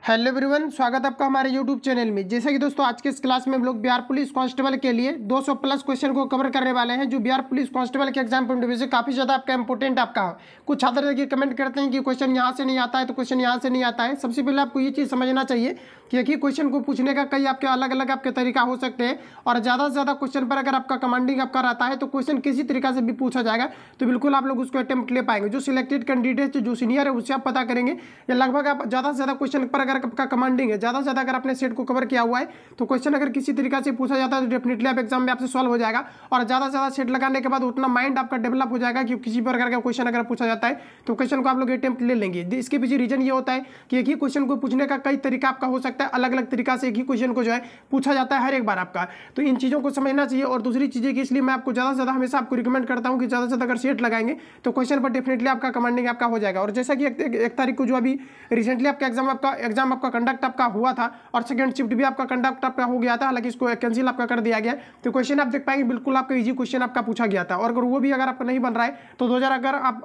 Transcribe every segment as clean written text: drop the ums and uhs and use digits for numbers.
Hello everyone, स्वागत है आपका हमारे यूट्यूब चैनल में। जैसा कि दोस्तों आज के इस क्लास में हम लोग बिहार पुलिस कांस्टेबल के लिए 200 प्लस क्वेश्चन को कवर करने वाले हैं, जो बिहार पुलिस कांस्टेबल के एग्जाम पॉइंट ऑफ व्यू से काफ़ी ज़्यादा आपका इंपॉर्टेंट आपका है। कुछ छात्र देखिए कमेंट करते हैं कि क्वेश्चन यहाँ से नहीं आता है, तो क्वेश्चन यहाँ से नहीं आता है। सबसे पहले आपको ये चीज़ समझना चाहिए कि एक ही क्वेश्चन को पूछने का कई आपके अलग अलग आपके तरीका हो सकते हैं, और ज़्यादा से ज़्यादा क्वेश्चन पर अगर आपका कमांडिंग आपका रहता है तो क्वेश्चन किसी तरीका से भी पूछा जाएगा, तो बिल्कुल आप लोग उसको अटेम्प्ट ले पाएंगे। जो सिलेक्टेड कैंडिडेट जो सीनियर है उससे आप पता करेंगे, या लगभग आप ज़्यादा से ज़्यादा क्वेश्चन पर अगर आपका कमांडिंग है, ज़्यादा से ज़्यादा अगर आपने सेट को कवर किया हुआ है, तो क्वेश्चन अगर किसी तरीका से पूछा जाता है तो डेफिनेटली आप एग्जाम में आपसे सॉल्व हो जाएगा। और ज़्यादा से ज़्यादा सेट लगाने के बाद उतना माइंड आपका डेवलप हो जाएगा कि किसी प्रकार का क्वेश्चन अगर पूछा जाता है तो क्वेश्चन को आप लोग अटेम्प्ट ले लेंगे। इसके पीछे रीजन ये होता है कि एक ही क्वेश्चन को पूछने का कई तरीका आपका हो सकता है, अलग अलग तरीका से एक ही क्वेश्चन को जो है पूछा जाता है हर एक बार आपका। तो इन चीज़ों को समझना चाहिए। और दूसरी चीज़ें कि इसलिए मैं आपको ज़्यादा से ज़्यादा हमेशा आपको रिकमेंड करता हूँ कि ज़्यादा से ज़्यादा अगर सेट लगाएंगे तो क्वेश्चन पर डेफिनेटली आपका कमांडिंग आपका हो जाएगा। और जैसा कि एक तारीख को जो अभी रिसेंटली आपका एग्जाम आपका कंडक्ट आपका हुआ था, और सेकंड शिफ्ट भी आपका कंडक्ट आपका हो गया था, हालांकि इसको कैंसिल आपका कर दिया गया। तो क्वेश्चन आप देख पाएंगे बिल्कुल आपका इजी क्वेश्चन आपका पूछा गया था। और अगर वो भी अगर आपका नहीं बन रहा है तो 2000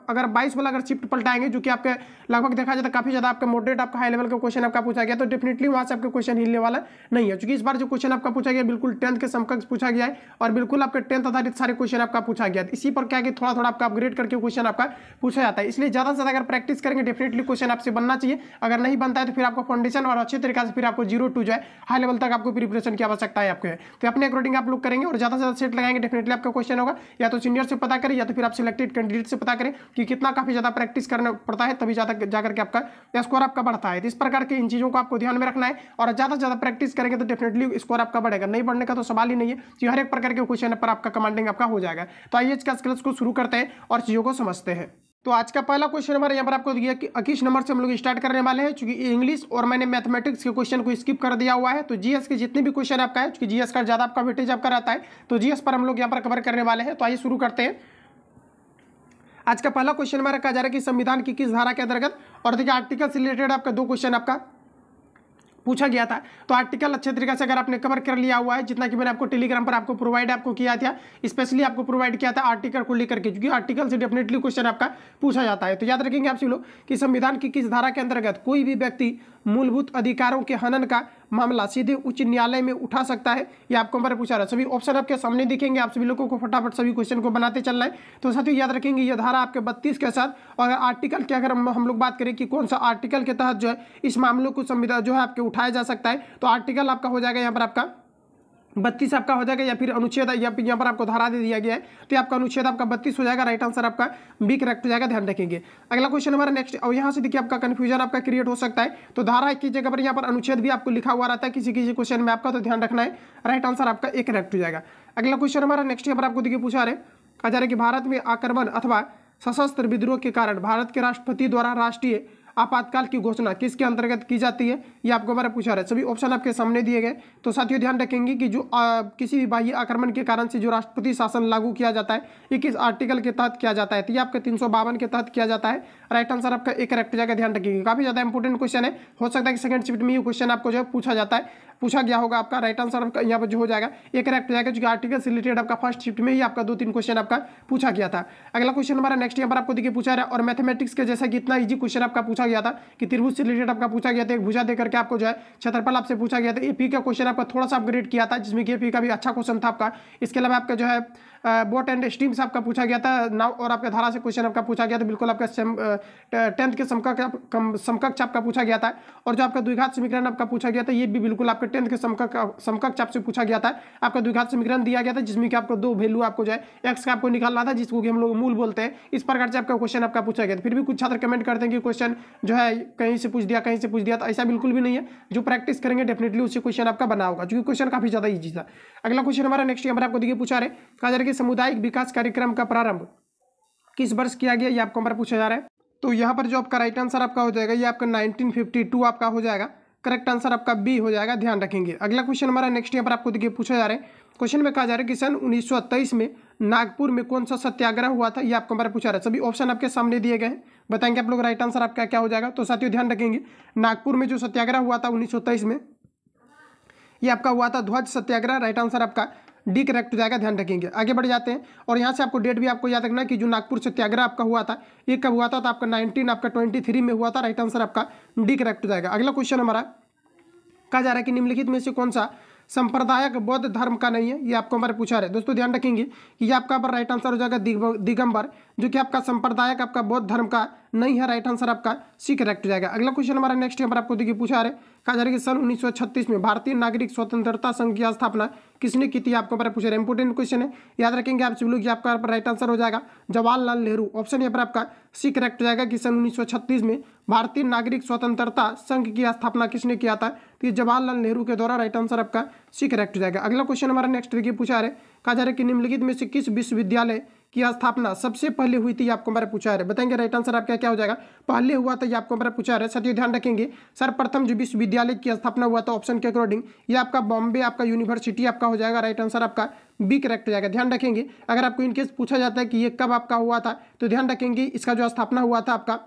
अगर 22 वाला अगर शिफ्ट पलटाएंगे, जो कि आपके लगभग देखा जाए तो काफी ज्यादा आपका मॉडरेट आपका हाई लेवल का क्वेश्चन आपका पूछा गया, तो डेफिनेटली वहां से आपका क्वेश्चन हिलने वाला नहीं है। क्योंकि इस बार जो क्वेश्चन आपका पूछा गया बिल्कुल 10th के समकक्ष पूछा गया है, और बिल्कुल आपके 10th आधारित सारे क्वेश्चन आपका पूछा गया। इसी पर क्या कि थोड़ा थोड़ा आपका अपग्रेड करके क्वेश्चन आपका पूछा जाता है। इसलिए ज्यादा से ज्यादा अगर प्रैक्टिस करेंगे डेफिनेटली क्वेश्चन आपसे बनना चाहिए। अगर नहीं बनता है तो फिर आपको फाउंडेशन और अच्छे तरीके से फिर आपको 0 to जो है हाई लेवल तक आपको प्रिपरेशन की आवश्यकता है आपको। तो अपने अकॉर्डिंग आप लोग करेंगे और ज़्यादा से ज़्यादा सेट लगाएंगे, डेफिनेटली आपका क्वेश्चन होगा। या तो सीनियर से पता करें या तो फिर आप सिलेक्टेड कैंडिडेट से पता करें कि कितना काफ़ी ज़्यादा प्रैक्टिस करना पड़ता है, तभी ज़्यादा जाकर के आपका स्कोर आपका बढ़ता है। तो इस प्रकार के इन चीज़ों को आपको ध्यान में रखना है, और ज़्यादा से ज़्यादा प्रैक्टिस करेंगे तो डेफिनेटली स्कोर आपका बढ़ेगा। नहीं बढ़ने का तो सवाल ही नहीं है कि हर एक प्रकार के क्वेश्चन पर आपका कमांडिंग आपका हो जाएगा। तो आइए इसका स्किल्स को शुरू करते हैं और चीज़ों को समझते हैं। तो आज का पहला क्वेश्चन हमारे यहाँ पर आपको दिया कि 21 नंबर से हम लोग स्टार्ट करने वाले हैं। चूंकि इंग्लिश और मैंने मैथमेटिक्स के क्वेश्चन को स्किप कर दिया हुआ है, तो जीएस के जितने भी क्वेश्चन आपका है, क्योंकि जीएस का ज़्यादा आपका वेटेज आपका रहता है, तो जीएस पर हम लोग यहाँ पर कवर करने वाले हैं। तो आइए शुरू करते हैं। आज का पहला क्वेश्चन हमारा कहा जा रहा है कि संविधान की किस धारा के अंतर्गत, और देखिए आर्टिकल से रिलेटेड आपका 2 क्वेश्चन आपका पूछा गया था। तो आर्टिकल अच्छे तरीके से अगर आपने कवर कर लिया हुआ है, जितना कि मैंने आपको टेलीग्राम पर आपको प्रोवाइड आपको किया था, स्पेशली आपको प्रोवाइड किया था आर्टिकल को लेकर के, क्योंकि आर्टिकल से डेफिनेटली क्वेश्चन आपका पूछा जाता है। तो याद रखेंगे आप सभी लोग कि संविधान की किस धारा के अंतर्गत कोई भी व्यक्ति मूलभूत अधिकारों के हनन का मामला सीधे उच्च न्यायालय में उठा सकता है। ये आपको हमारे पूछा रहा है। सभी ऑप्शन आपके सामने दिखेंगे, आप सभी लोगों को फटाफट सभी क्वेश्चन को बनाते चलना है। तो साथियों याद रखेंगे ये धारा आपके 32 के साथ, और आर्टिकल की अगर हम लोग बात करें कि कौन सा आर्टिकल के तहत जो है इस मामलों को संविधान जो है आपके उठाया जा सकता है, तो आर्टिकल आपका हो जाएगा यहाँ पर आपका 32 आपका हो जाएगा, या फिर अनुच्छेद या फिर यहाँ पर आपको धारा दे दिया गया है, तो आपका अनुच्छेद आपका 32 हो जाएगा। राइट आंसर आपका बी करेक्ट हो जाएगा, ध्यान रखेंगे। अगला क्वेश्चन हमारा नेक्स्ट, और यहाँ से देखिए आपका कंफ्यूजन आपका क्रिएट हो सकता है। तो धारा की जगह पर यहाँ पर अनुच्छेद भी आपको लिखा हुआ रहता है किसी किसी क्वेश्चन में आपका, तो ध्यान रखना है। राइट आंसर आपका ए करेक्ट हो जाएगा। अगला क्वेश्चन हमारा नेक्स्ट यहाँ पर आपको देखिए पूछा रहे, कहा जा रहा है कि भारत में आक्रमण अथवा सशस्त्र विद्रोह के कारण भारत के राष्ट्रपति द्वारा राष्ट्रीय आपातकाल की घोषणा किसके अंतर्गत की जाती है, ये आपको हमारा पूछा रहा है। सभी ऑप्शन आपके सामने दिए गए। तो साथियों ध्यान रखेंगे कि जो किसी भी बाह्य आक्रमण के कारण से जो राष्ट्रपति शासन लागू किया जाता है, ये किस आर्टिकल के तहत किया जाता है, तो ये आपके 352 के तहत किया जाता है। राइट आंसर आपका एक करेक्ट हो जाएगा, ध्यान रखिएगा। काफी ज्यादा इंपॉर्टेंट क्वेश्चन है, हो सकता है कि सेकंड शिफ्ट में ये क्वेश्चन आपको जो है पूछा गया होगा आपका। राइट आंसर आपका यहाँ पर जो हो जाएगा एक करेक्ट हो जाएगा, क्योंकि आर्टिकल से रिलेटेड आपका फर्स्ट शिफ्ट में ही आपका 2-3 क्वेश्चन आपका पूछा गया था। अगला क्वेश्चन हमारा नेक्स्ट यहाँ पर आपको देखिए पूछा रहा है, और मैथमेटिक्स के जैसा कि इतना इजी क्वेश्चन आपका पूछा गया था कि त्रिभुज से रिलेटेड आपका पूछा गया था, एक भुजा देकर के आपको जो है क्षेत्रफल आपसे पूछा गया था। एपी का क्वेश्चन आपका थोड़ा सा अपग्रेड किया था, जिसमें कि एपी का भी अच्छा क्वेश्चन था आपका। इसके अलावा आपका जो है बोट एंड स्ट्रीम से आपका पूछा गया था नाउ, और आपका धारा से क्वेश्चन आपका पूछा गया था। बिल्कुल आपका 10th के समकक्ष आपका पूछा गया था। और जो आपका द्विघात समीकरण आपका पूछा गया था, ये भी बिल्कुल आपके 10th के समकक्ष आपसे पूछा गया था। आपका द्विघात समीकरण दिया गया था, जिसमें कि आपको 2 वैल्यू आपको जो है एक्स का आपको निकालना था, जिसको कि हम लोग मूल बोलते हैं। इस प्रकार से आपका क्वेश्चन आपका पूछा गया था। फिर भी कुछ छात्र कमेंट करते हैं कि क्वेश्चन जो है कहीं से पूछ दिया, तो ऐसा बिल्कुल भी नहीं है। जो प्रैक्टिस करेंगे डेफिनेटली उससे क्वेश्चन आपका बना होगा, क्योंकि क्वेश्चन काफी ज्यादा ईजी था। अगला क्वेश्चन हमारा नेक्स्ट यहाँ पर आपको देखिए पूछा रहे, कहा जा रहा है कि सामुदायिक विकास कार्यक्रम का प्रारंभ किस वर्ष किया गया, ये आपको हमारा पूछा जा रहा है। तो यहाँ पर जो आपका राइट आंसर आपका हो जाएगा, ये आपका 1952 आपका हो जाएगा। करेक्ट आंसर आपका बी हो जाएगा, ध्यान रखेंगे। अगला क्वेश्चन हमारा नेक्स्ट यहाँ पर आपको देखिए पूछा जा रहा है। क्वेश्चन में कहा जा रहा है कि सन 1923 में नागपुर में कौन सा सत्याग्रह हुआ था, ये आपको हमारा पूछा रहा है। सभी ऑप्शन आपके सामने दिए गए हैं, बताएंगे आप लोग राइट आंसर आपका क्या हो जाएगा। तो साथियों ध्यान रखेंगे, नागपुर में जो सत्याग्रह हुआ था 1923 में, ये आपका हुआ था ध्वज सत्याग्रह। राइट आंसर आपका डी करेक्ट हो जाएगा, ध्यान रखेंगे। आगे बढ़ जाते हैं और यहाँ से आपको डेट भी आपको याद रखना है कि जो नागपुर सत्याग्रह आपका हुआ था ये कब हुआ था, तो आपका 1923 में हुआ था। राइट आंसर आपका डी करेक्ट हो जाएगा। अगला क्वेश्चन हमारा कहा जा रहा है कि निम्नलिखित में से कौन सा संप्रदायक बौद्ध धर्म का नहीं है, ये आपको हमारे पूछा रहे। दोस्तों ध्यान रखेंगे कि ये आपका पर राइट आंसर हो जाएगा दिगंबर, जो कि आपका संप्रदायक आपका बौद्ध धर्म का नहीं है। राइट आंसर आपका सी करेक्ट हो जाएगा। अगला क्वेश्चन हमारा नेक्स्ट यहाँ पर आपको देखिए पूछा रहे, कहा जा रहा है कि सन 1936 में भारतीय नागरिक स्वतंत्रता संघ की स्थापना किसने की थी, आपको हमारे पूछा रहे। इंपोर्टेंट क्वेश्चन है, याद रखेंगे आप सभी लोग। ये आपका राइट आंसर हो जाएगा जवाहरलाल नेहरू। ऑप्शन यहाँ पर आपका सी करेक्ट हो जाएगा कि सन 1936 में भारतीय नागरिक स्वतंत्रता संघ की स्थापना किसने किया था, तो ये जवाहरलाल नेहरू के द्वारा। राइट आंसर आपका सी करेक्ट हो जाएगा। अगला क्वेश्चन हमारा नेक्स्ट देखिए पूछा रहे, कहा जा रहा है कि निम्नलिखित में से किस विश्वविद्यालय की स्थापना सबसे पहले हुई थी, आपको हमारे पूछा रहे। बताएंगे राइट आंसर आपका क्या हो जाएगा, पहले हुआ था, ये आपको हमारे पूछा रहे। साथियों ध्यान रखेंगे सर्वप्रथम जो विश्वविद्यालय की स्थापना हुआ था ऑप्शन के अकॉर्डिंग ये आपका बॉम्बे आपका यूनिवर्सिटी आपका हो जाएगा। राइट आंसर आपका बी करेक्ट हो जाएगा। ध्यान रखेंगे अगर आपको इनकेस पूछा जाता है कि ये कब आपका हुआ था, तो ध्यान रखेंगे इसका जो स्थापना हुआ था आपका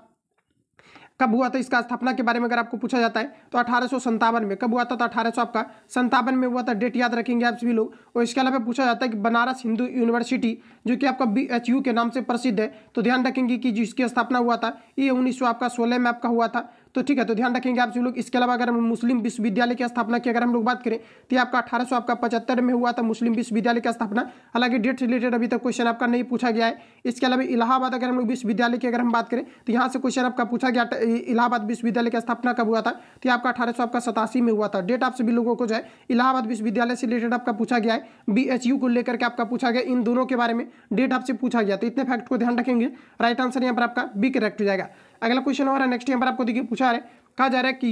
कब हुआ था, इसका स्थापना के बारे में अगर आपको पूछा जाता है तो 1857 में। कब हुआ था, तो 1857 में हुआ था। डेट याद रखेंगे आप सभी लोग। और इसके अलावा पूछा जाता है कि बनारस हिंदू यूनिवर्सिटी जो कि आपका BHU के नाम से प्रसिद्ध है, तो ध्यान रखेंगे कि जिसकी स्थापना हुआ था ये 1916 में आपका हुआ था। तो ठीक है, तो ध्यान रखेंगे आप सभी लोग। इसके अलावा अगर हम मुस्लिम विश्वविद्यालय की स्थापना की अगर हम लोग बात करें तो ये आपका 1875 में हुआ था मुस्लिम विश्वविद्यालय की स्थापना। हालांकि डेट से रिलेटेड अभी तक क्वेश्चन आपका नहीं पूछा गया है। इसके अलावा इलाहाबाद अगर हम लोग विश्वविद्यालय की अगर हम बात करें तो यहाँ से क्वेश्चन आपका पूछा गया इलाहाबाद विश्वविद्यालय की स्थापना कब हुआ था, तो ये आपका 1887 में हुआ था। डेट आप सभी लोगों को जो है इलाहाबाद विश्वविद्यालय से रिलेटेड आपका पूछा गया है। BHU को लेकर के आपका पूछा गया, इन दोनों के बारे में डेट आपसे पूछा गया। तो इतने फैक्ट को ध्यान रखेंगे। राइट आंसर यहाँ पर आपका बी करेक्ट हो जाएगा। अगला क्वेश्चन हमारा नेक्स्ट यहाँ पर आपको देखिए पूछा है, कहा जा रहा है कि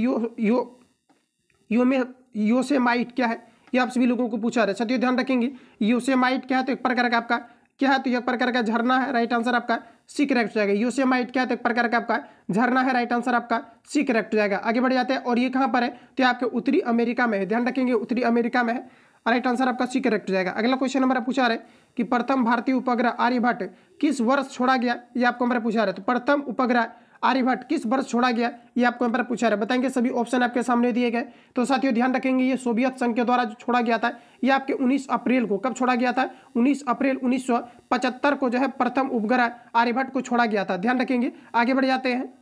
योसेमाइट क्या है, ये आप सभी लोगों को पूछा रहा है। साथियों ध्यान रखेंगे योसेमाइट क्या है, तो एक प्रकार का आपका क्या है, तो एक प्रकार का झरना है। राइट आंसर आपका सी करेक्ट हो जाएगा। योसेमाइट क्या है, तो एक प्रकार का आपका झरना है। राइट आंसर आपका सी करेक्ट हो जाएगा। आगे बढ़ जाते हैं और ये कहाँ पर है, तो आपके उत्तरी अमेरिका में है। ध्यान रखेंगे उत्तरी अमेरिका में है। राइट आंसर आपका सी करेक्ट हो जाएगा। अगला क्वेश्चन हमारा पूछा रहे कि प्रथम भारतीय उपग्रह आर्यभट्ट किस वर्ष छोड़ा गया, ये आपको हमारा पूछा रहे। तो प्रथम उपग्रह आर्यभट्ट किस वर्ष छोड़ा गया, ये आपको यहाँ पर पूछा रहा है। बताएंगे सभी ऑप्शन आपके सामने दिए गए। तो साथियों ध्यान रखेंगे ये सोवियत संघ के द्वारा जो छोड़ा गया था ये आपके 19 अप्रैल को। कब छोड़ा गया था, 19 अप्रैल 1975 को जो है प्रथम उपग्रह आर्यभट्ट को छोड़ा गया था। ध्यान रखेंगे। आगे बढ़ जाते हैं,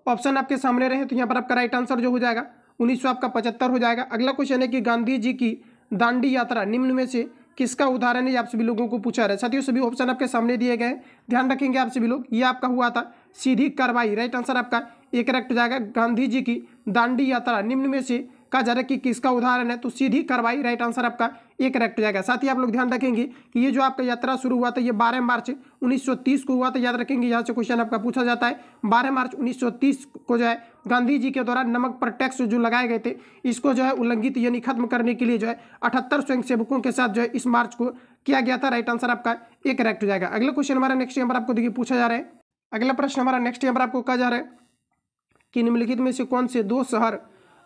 ऑप्शन आपके सामने रहे तो यहाँ पर आपका राइट आंसर जो हो जाएगा 1975 हो जाएगा। अगला क्वेश्चन है कि गांधी जी की दांडी यात्रा निम्न में से किसका उदाहरण है, आप सभी लोगों को पूछा रहा है। साथियों सभी ऑप्शन आपके सामने दिए गए। ध्यान रखेंगे आप सभी लोग, ये आपका हुआ था सीधी कार्रवाई। राइट आंसर आपका ए करेक्ट हो जाएगा। गांधी जी की दांडी यात्रा निम्न में से कहा जा रहा है कि किसका उदाहरण है, तो सीधी कार्रवाई। राइट आंसर आपका ए करेक्ट हो जाएगा। साथ ही आप लोग ध्यान रखेंगे कि ये जो आपका यात्रा शुरू हुआ था ये 12 मार्च 1930 को हुआ था। याद रखेंगे यहाँ से क्वेश्चन आपका पूछा जाता है। 12 मार्च 1930 को जो है गांधी जी के द्वारा नमक पर टैक्स जो लगाए गए थे इसको जो है उल्लंघित यानी खत्म करने के लिए जो है 78 स्वयंसेवकों के साथ जो है इस मार्च को किया गया था। राइट आंसर आपका ए करेक्ट हो जाएगा। अगला क्वेश्चन हमारा नेक्स्ट यहाँ पर आपको देखिए पूछा जा रहा है। अगला प्रश्न हमारा नेक्स्ट यहाँ पर आपको कहा जा रहा है कि निम्नलिखित में से कौन से दो शहर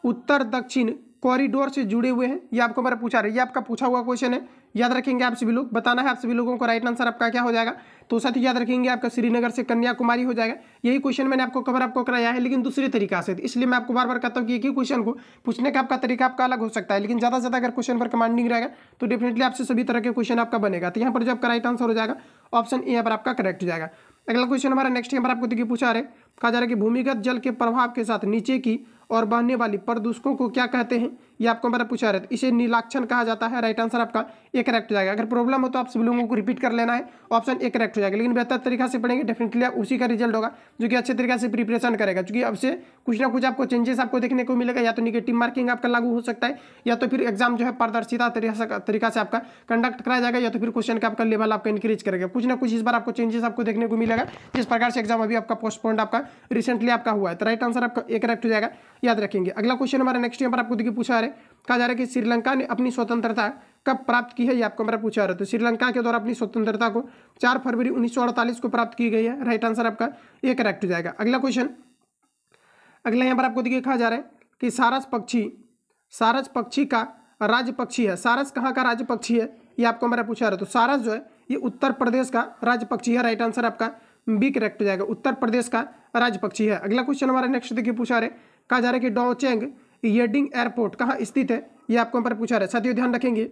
उत्तर दक्षिण कॉरिडोर से जुड़े हुए हैं, ये आपको हमारा पूछा रहा है। ये आपका पूछा हुआ क्वेश्चन है। याद रखेंगे आप सभी लोग, बताना है आप सभी लोगों को। राइट आंसर आपका क्या हो जाएगा, तो साथ ही याद रखेंगे आपका श्रीनगर से कन्याकुमारी हो जाएगा। यही क्वेश्चन मैंने आपको कवर आपको कराया है लेकिन दूसरे तरीका से, इसलिए मैं आपको बार बार कहता हूँ कि एक ही क्वेश्चन को पूछने का आपका तरीका आपका अलग हो सकता है, लेकिन ज़्यादा से ज़्यादा अगर क्वेश्चन पर कमांडिंग रहेगा तो डेफिनेटली आपसे सभी तरह के क्वेश्चन आपका बनेगा। तो यहाँ पर जो आपका राइट आंसर हो जाएगा ऑप्शन ए यहाँ पर आपका करेक्ट हो जाएगा। अगला क्वेश्चन हमारा नेक्स्ट यहाँ पर आपको देखिए पूछा रहे, कहा जा रहा है कि भूमिगत जल के प्रभाव के साथ नीचे की और बहने वाली प्रदूषकों को क्या कहते हैं, ये आपको हमारा पूछा रहे। इसे नीलाक्षण कहा जाता है। राइट आंसर आपका ए करेक्ट हो जाएगा। अगर प्रॉब्लम हो तो आप सभी लोगों को रिपीट कर लेना है, ऑप्शन ए करेक्ट हो जाएगा। लेकिन बेहतर तरीका से पढ़ेंगे डेफिनेटली आप उसी का रिजल्ट होगा जो कि अच्छे तरीके से प्रिपरेशन करेगा। क्योंकि अब से कुछ ना कुछ आपको चेंजेस आपको देखने को मिलेगा, या तो निगेटिव मार्किंग आपका लागू हो सकता है, या तो फिर एग्जाम जो है पारदर्शिता तरीका से आपका कंडक्ट कराया जाएगा, या तो फिर क्वेश्चन का आपका लेवल आपका इंक्रीज करेगा। कुछ ना कुछ इस बार आपको चेंजेस आपको देखने को मिलेगा, जिस प्रकार से एग्जाम अभी आपका पोस्टपोन्ड आपका रिसेंटली आपका हुआ है। तो राइट आंसर आपका ए करेक्ट हो जाएगा, याद रखेंगे। अगला क्वेश्चन हमारा नेक्स्ट यहाँ पर आपको देखिए पूछा है, कहा जा रहा है कि श्रीलंका ने अपनी स्वतंत्रता कब प्राप्त की है, ये आपको हमारा पूछा रहा है। तो श्रीलंका के द्वारा अपनी स्वतंत्रता को 4 फरवरी 1948 को प्राप्त की गई है। राइट आंसर आपका ये करेक्ट हो जाएगा। अगला क्वेश्चन, अगला यहाँ पर आपको देखिए कहा जा रहा है कि सारस पक्षी का राज्य पक्षी है। सारस कहाँ का राज्य पक्षी है, ये आपको हमारा पूछा रहा है। तो सारस जो है ये उत्तर प्रदेश का राज्य पक्षी है। राइट आंसर आपका बी करेक्ट हो जाएगा, उत्तर प्रदेश का राज्य पक्षी है। अगला क्वेश्चन हमारा नेक्स्ट देखिए पूछा रहे, कहा जा रहा है कि डोचेंग येडिंग एयरपोर्ट कहाँ स्थित है, ये आपको यहाँ पर पूछा रहा है। साथियों ध्यान रखेंगे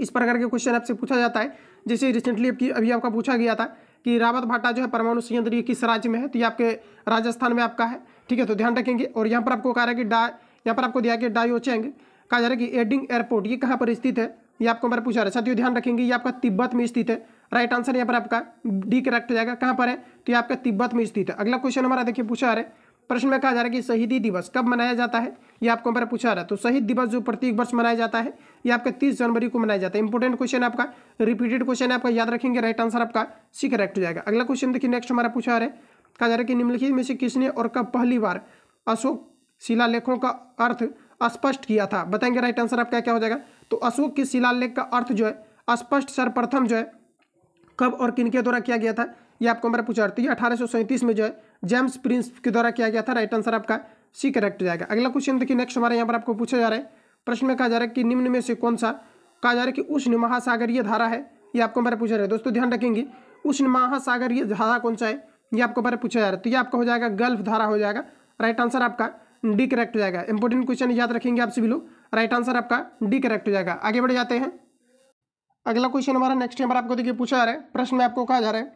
इस प्रकार के क्वेश्चन आपसे पूछा जाता है। जैसे रिसेंटली अभी आपका पूछा गया था कि रावत भाटा जो है परमाणु संयंत्र ये किस राज्य में है, तो ये आपके राजस्थान में आपका है। ठीक है, तो ध्यान रखेंगे। और यहाँ पर आपको कहा रहा है कि यहाँ पर आपको दिया गया डायोचेंग, कहा जा रहा है कि एडिंग एयरपोर्ट ये कहाँ पर स्थित है, ये आपको हमारा पूछा रहा है। साथियों ध्यान रखेंगे ये आपका तिब्बत में स्थित है। राइट आंसर यहाँ पर आपका डी करेक्ट हो जाएगा। कहाँ पर है, तो ये आपका तिब्बत में स्थित है। अगला क्वेश्चन हमारा देखिए पूछा जा रहा है, प्रश्न में कहा जा रहा है कि शहीदी दिवस कब मनाया जाता है, ये आपको हमारा पूछा रहा है। तो शहीद दिवस जो प्रत्येक वर्ष मनाया जाता है ये आपका 30 जनवरी को मनाया जाता है। इंपॉर्टेंट क्वेश्चन आपका, रिपीटेड क्वेश्चन आपका, याद रखेंगे। राइट आंसर आपका सी करेक्ट हो जाएगा। अगला क्वेश्चन देखिए नेक्स्ट हमारा पूछा रहा है, कहा जा रहा है कि निम्नलिखित में से किसने और कब पहली बार अशोक शिलालेखों का अर्थ स्पष्ट किया था, बताएंगे। राइट आंसर आपका क्या हो जाएगा, तो अशोक के शिलालेख का अर्थ जो है स्पष्ट सर्वप्रथम जो है कब और किनके द्वारा किया गया था, ये आपको हमारा पूछा रहा है। 1837 में जो है जेम्स प्रिंस के द्वारा किया गया था। राइट आंसर आपका सी करेक्ट हो जाएगा। अगला क्वेश्चन देखिए नेक्स्ट हमारे यहाँ पर आपको पूछा जा रहा है, प्रश्न में कहा जा रहा है कि निम्न में से कौन सा, कहा जा रहा है कि उष्ण महासागरीय धारा है, ये आपको हमारा पूछा जा रहा है। दोस्तों ध्यान रखेंगे उष्ण महासागरीय धारा कौन सा है, ये आपको हमारा पूछा जा रहा है। तो ये आपका हो जाएगा गल्फ धारा हो जाएगा। राइट आंसर आपका डी करेक्ट हो जाएगा। इंपॉर्टेंट क्वेश्चन याद रखेंगे आप सभी लोग। राइट आंसर आपका डी करेक्ट हो जाएगा। आगे बढ़ जाते हैं। अगला क्वेश्चन हमारा नेक्स्ट नंबर आपको देखिए पूछा जा रहा है, प्रश्न में आपको कहा जा रहा है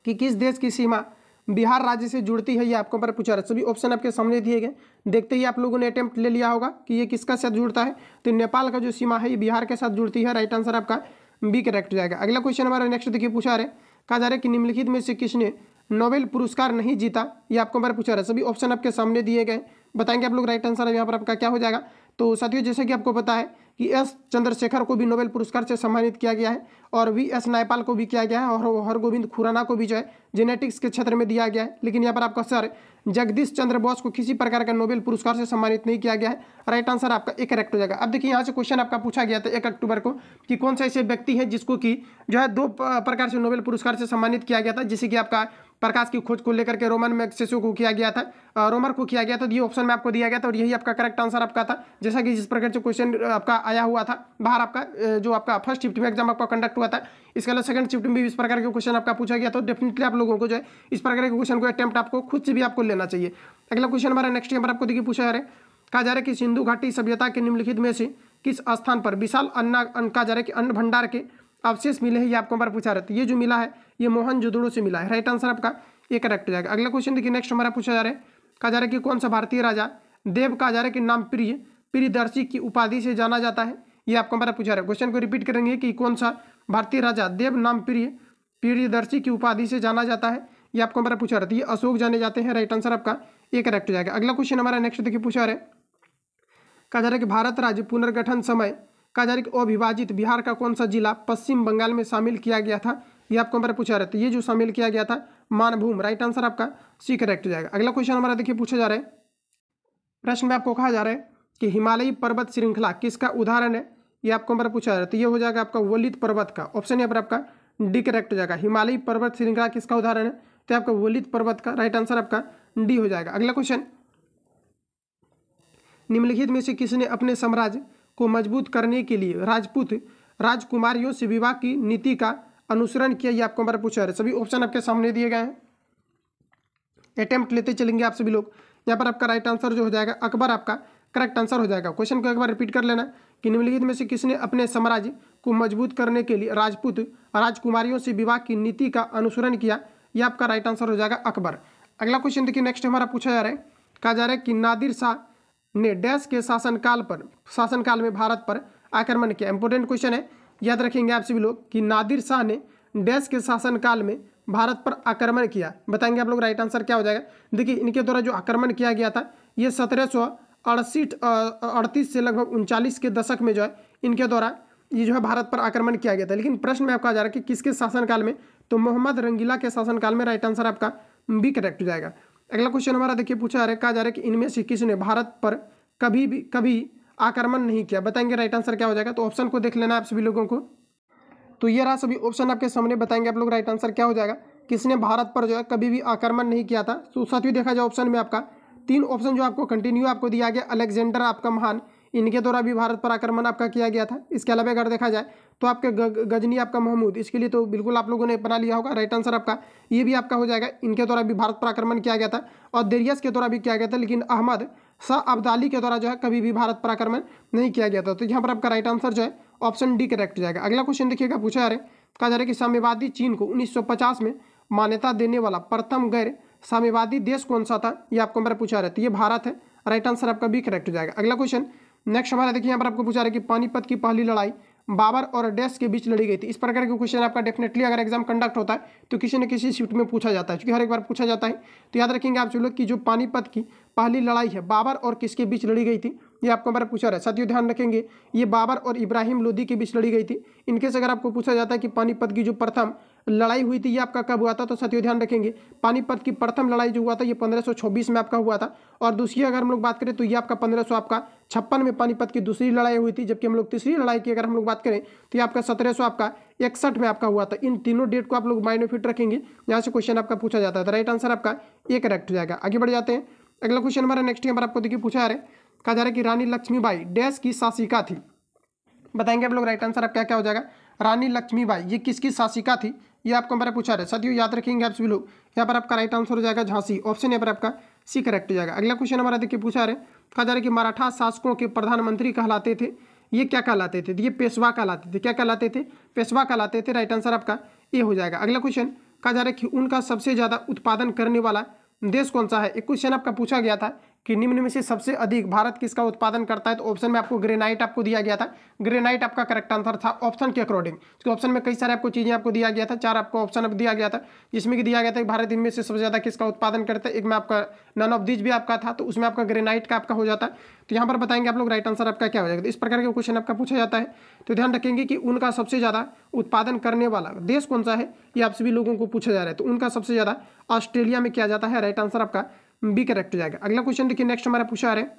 कि किस देश की सीमा बिहार राज्य से जुड़ती है, ये आपको पर पूछा रहा है। सभी ऑप्शन आपके सामने दिए गए, देखते ही आप लोगों ने अटेम्प्ट ले लिया होगा कि ये किसका साथ जुड़ता है। तो नेपाल का जो सीमा है ये बिहार के साथ जुड़ती है। राइट आंसर आपका बी करेक्ट हो जाएगा। अगला क्वेश्चन हमारा नेक्स्ट देखिए पूछा जा रहा है, कहा जा रहा है कि निम्नलिखित में से किसने नोबेल पुरस्कार नहीं जीता, ये आपको हमारा पूछा रहा है। सभी ऑप्शन आपके सामने दिए गए, बताएंगे आप लोग। राइट आंसर यहाँ पर आपका क्या हो जाएगा, तो साथियों जैसे कि आपको पता है कि एस चंद्रशेखर को भी नोबेल पुरस्कार से सम्मानित किया गया है और वी एस नायपाल को भी किया गया है और हरगोविंद खुराना को भी जो है जेनेटिक्स के क्षेत्र में दिया गया है। लेकिन यहाँ पर आपका सर जगदीश चंद्र बोस को किसी प्रकार का नोबेल पुरस्कार से सम्मानित नहीं किया गया है। राइट आंसर आपका एक करेक्ट हो जाएगा। अब देखिए यहाँ से क्वेश्चन आपका पूछा गया था 1 अक्टूबर को कि कौन सा ऐसे व्यक्ति है जिसको कि जो है 2 प्रकार से नोबेल पुरस्कार से सम्मानित किया गया था, जैसे कि आपका प्रकाश की खोज को लेकर के रोमन मैग्सेसे को किया गया था, रोमर को किया गया था। ये ऑप्शन में आपको दिया गया था और यही आपका करेक्ट आंसर आपका था। जैसा कि जिस प्रकार से क्वेश्चन आपका आया हुआ था बाहर, आपका जो आपका फर्स्ट शिफ्ट में एग्जाम आपका कंडक्ट हुआ था, इसके अलावा सेकंड शिफ्ट में भी इस प्रकार के क्वेश्चन आपका पूछा गया। तो डेफिनेटली आप लोगों को जो है इस प्रकार के क्वेश्चन को अटेम्प्ट आपको खुद से भी आपको लेना चाहिए। अगला क्वेश्चन हमारा नेक्स्ट यहाँ पर आपको देखिए पूछा जा रहा है, कहा जा रहा है कि सिंधु घाटी सभ्यता के निम्नलिखित में से किस स्थान पर विशाल कहा जा रहा है कि अन्न भंडार के अवशेष मिले हैं, ये आपको हमारा पूछा रहा है। ये जो मिला है ये मोहनजोदड़ो से मिला है। राइट आंसर आपका ये करेक्ट हो जाएगा। अगला क्वेश्चन देखिए नेक्स्ट हमारा पूछा जा रहा है, कहा जा रहा है कि कौन सा भारतीय राजा देव कहा जा रहा है कि नाम प्रियदर्शी की उपाधि से जाना जाता है, ये आपको हमारा पूछा रहा है। क्वेश्चन को रिपीट करेंगे कि कौन सा भारतीय राजा देव नाम प्रियदर्शी की उपाधि से जाना जाता है, ये आपको हमारा पूछा रहा है। ये अशोक जाने जाते हैं। राइट आंसर आपका ये करेक्ट हो जाएगा। अगला क्वेश्चन हमारा नेक्स्ट देखिए पूछा रहा है, कहा जा रहा है कि भारत राज्य पुनर्गठन समय कहा जा रहा है कि अविभाजित बिहार का कौन सा जिला पश्चिम बंगाल में शामिल किया गया था, ये आपको हमारा पूछा रहा है। ये जो शामिल किया गया था मानभूम। राइट आंसर आपका सी करेक्ट हो जाएगा। अगला क्वेश्चन हमारा देखिए पूछा जा रहा है, प्रश्न में आपको कहा जा रहा है कि हिमालयी पर्वत श्रृंखला किसका उदाहरण है, ये आपको हमारा पूछा जा रहा है। तो ये हो जाएगा आपका वलित पर्वत का। ऑप्शन यहाँ पर आपका डी करेक्ट हो जाएगा। हिमालयी पर्वत श्रृंखला किसका उदाहरण है, तो आपका वलित पर्वत का। राइट आंसर आपका डी हो जाएगा। अगला क्वेश्चन, निम्नलिखित में से किसने अपने साम्राज्य को मजबूत करने के लिए राजपूत राजकुमारियों से विवाह की नीति का अनुसरण किया, ये आपको हमारा पूछा जा रहा है। सभी ऑप्शन आपके सामने दिए गए हैं, अटेम्प्ट लेते चलेंगे आप सभी लोग। यहाँ पर आपका राइट आंसर जो हो जाएगा अकबर आपका करेक्ट आंसर हो जाएगा। क्वेश्चन को एक बार रिपीट कर लेना कि निम्नलिखित में से किसने अपने साम्राज्य को मजबूत करने के लिए राजपूत राजकुमारियों से विवाह की नीति का अनुसरण किया, यह आपका राइट आंसर हो जाएगा अकबर। अगला क्वेश्चन देखिए नेक्स्ट हमारा पूछा जा रहा है, कहा जा रहा है कि नादिर शाह ने डैश के शासनकाल में भारत पर आक्रमण किया। इंपॉर्टेंट क्वेश्चन है, याद रखेंगे आप सभी लोग कि नादिर शाह ने डैश के शासनकाल में भारत पर आक्रमण किया, बताएंगे आप लोग। राइट आंसर क्या हो जाएगा, देखिए इनके द्वारा जो आक्रमण किया गया था ये 1738 से लगभग 39 के दशक में जो है इनके द्वारा ये जो है भारत पर आक्रमण किया गया था। लेकिन प्रश्न में आपका जा रहा है कि किसके शासनकाल में, तो मोहम्मद रंगीला के शासनकाल में। राइट आंसर आपका बी करेक्ट हो जाएगा। अगला क्वेश्चन हमारा देखिए पूछा जा रहा है, कहा जा रहा है कि इनमें से किसने भारत पर कभी आक्रमण नहीं किया, बताएंगे। राइट आंसर क्या हो जाएगा, तो ऑप्शन को देख लेना आप सभी लोगों को। तो ये रहा सभी ऑप्शन आपके सामने, बताएंगे आप लोग राइट आंसर क्या हो जाएगा, किसने भारत पर जो है कभी भी आक्रमण नहीं किया था। तो साथियों देखा जाए ऑप्शन में आपका 3 ऑप्शन जो आपको कंटिन्यू आपको दिया गया, अलेक्जेंडर आपका महान, इनके द्वारा भी भारत पर आक्रमण आपका किया गया था। इसके अलावा अगर देखा जाए तो आपके गजनी आपका महमूद, इसके लिए तो बिल्कुल आप लोगों ने बना लिया होगा। राइट आंसर आपका ये भी आपका हो जाएगा, इनके द्वारा भी भारत पर आक्रमण किया गया था और देरियस के द्वारा भी किया गया था। लेकिन अहमद शाह अब्दाली के द्वारा जो है कभी भी भारत पर आक्रमण नहीं किया गया था। तो यहाँ पर आपका राइट आंसर जो है ऑप्शन डी करेक्ट हो जाएगा। अगला क्वेश्चन देखिएगा, पूछा जा रहा है, कहा जा रहा है कि साम्यवादी चीन को 1950 में मान्यता देने वाला प्रथम गैर साम्यवादी देश कौन सा था, ये आपको हमारा पूछा रहा है, तो ये भारत है। राइट आंसर आपका बी करेक्ट हो जाएगा। अगला क्वेश्चन नेक्स्ट हमारा देखिए, यहाँ पर आपको पूछा रहा है कि पानीपत की पहली लड़ाई बाबर और डैश के बीच लड़ी गई थी। इस प्रकार के क्वेश्चन आपका डेफिनेटली अगर एग्जाम कंडक्ट होता है तो किसी न किसी शिफ्ट में पूछा जाता है, क्योंकि हर एक बार पूछा जाता है। तो याद रखेंगे आप लोग कि जो पानीपत की पहली लड़ाई है बाबर और किसके बीच लड़ी गई थी, ये आपको हमारा पूछा रहा है। साथियों ध्यान रखेंगे, ये बाबर और इब्राहिम लोदी के बीच लड़ी गई थी। इनकेस अगर आपको पूछा जाता है कि पानीपत की जो प्रथम लड़ाई हुई थी ये आपका कब हुआ था, तो साथियों ध्यान रखेंगे पानीपत की प्रथम लड़ाई जो हुआ था ये 1526 में आपका हुआ था। और दूसरी अगर हम लोग बात करें तो ये आपका 1556 में पानीपत की दूसरी लड़ाई हुई थी। जबकि हम लोग तीसरी लड़ाई की अगर हम लोग बात करें तो ये आपका 1761 में आपका हुआ था। इन तीनों डेट को आप लोग माइंड में फिट रखेंगे, यहाँ से क्वेश्चन आपका पूछा जाता है। तो राइट आंसर आपका ये करेक्ट हो जाएगा। आगे बढ़ जाते हैं, अगला क्वेश्चन हमारा नेक्स्ट यहाँ पर आपको देखिए पूछा जा रहा है, कहा जा रहा है कि रानी लक्ष्मीबाई डैश की शासिका थी। बताएंगे आप लोग राइट आंसर आप क्या क्या हो जाएगा। रानी लक्ष्मीबाई ये किसकी शासिका थी, ये आपको हमारा पूछा रहा है। साथियों याद रखेंगे आप सभी लोग, यहाँ पर आपका राइट आंसर हो जाएगा झांसी, ऑप्शन यहाँ पर आपका सी करेक्ट हो जाएगा। अगला क्वेश्चन हमारा देखिए पूछा रहे, कहा जा रहा है कि मराठा शासकों के प्रधानमंत्री कहलाते थे, ये क्या कहलाते थे, ये पेशवा कहलाते थे। क्या कहलाते थे, पेशवा कहलाते थे। राइट आंसर आपका ये हो जाएगा। अगला क्वेश्चन कहा जा रहा है कि उनका सबसे ज़्यादा उत्पादन करने वाला देश कौन सा है। एक क्वेश्चन आपका पूछा गया था कि निम्न में से सबसे अधिक भारत किसका उत्पादन करता है, तो ऑप्शन में आपको ग्रेनाइट आपको दिया गया था। ग्रेनाइट आपका करेक्ट आंसर था ऑप्शन के अकॉर्डिंग। तो ऑप्शन में कई सारे आपको चीज़ें आपको दिया गया था, 4 आपको ऑप्शन अब दिया गया था, जिसमें कि दिया गया था कि भारत इनमें से सबसे ज़्यादा किसका उत्पादन करता है। एक में आपका नन ऑफ दीज भी आपका था, तो उसमें आपका ग्रेनाइट का आपका हो जाता है। तो यहाँ पर बताएंगे आप लोग राइट आंसर आपका क्या हो जाएगा। तो इस प्रकार के क्वेश्चन आपका पूछा जाता है, तो ध्यान रखेंगे कि उनका सबसे ज़्यादा उत्पादन करने वाला देश कौन सा है, ये आप सभी लोगों को पूछा जा रहा है। तो उनका सबसे ज़्यादा ऑस्ट्रेलिया में किया जाता है। राइट आंसर आपका बी करेक्ट हो जाएगा। अगला क्वेश्चन देखिए नेक्स्ट हमारा पूछा आ रहा है,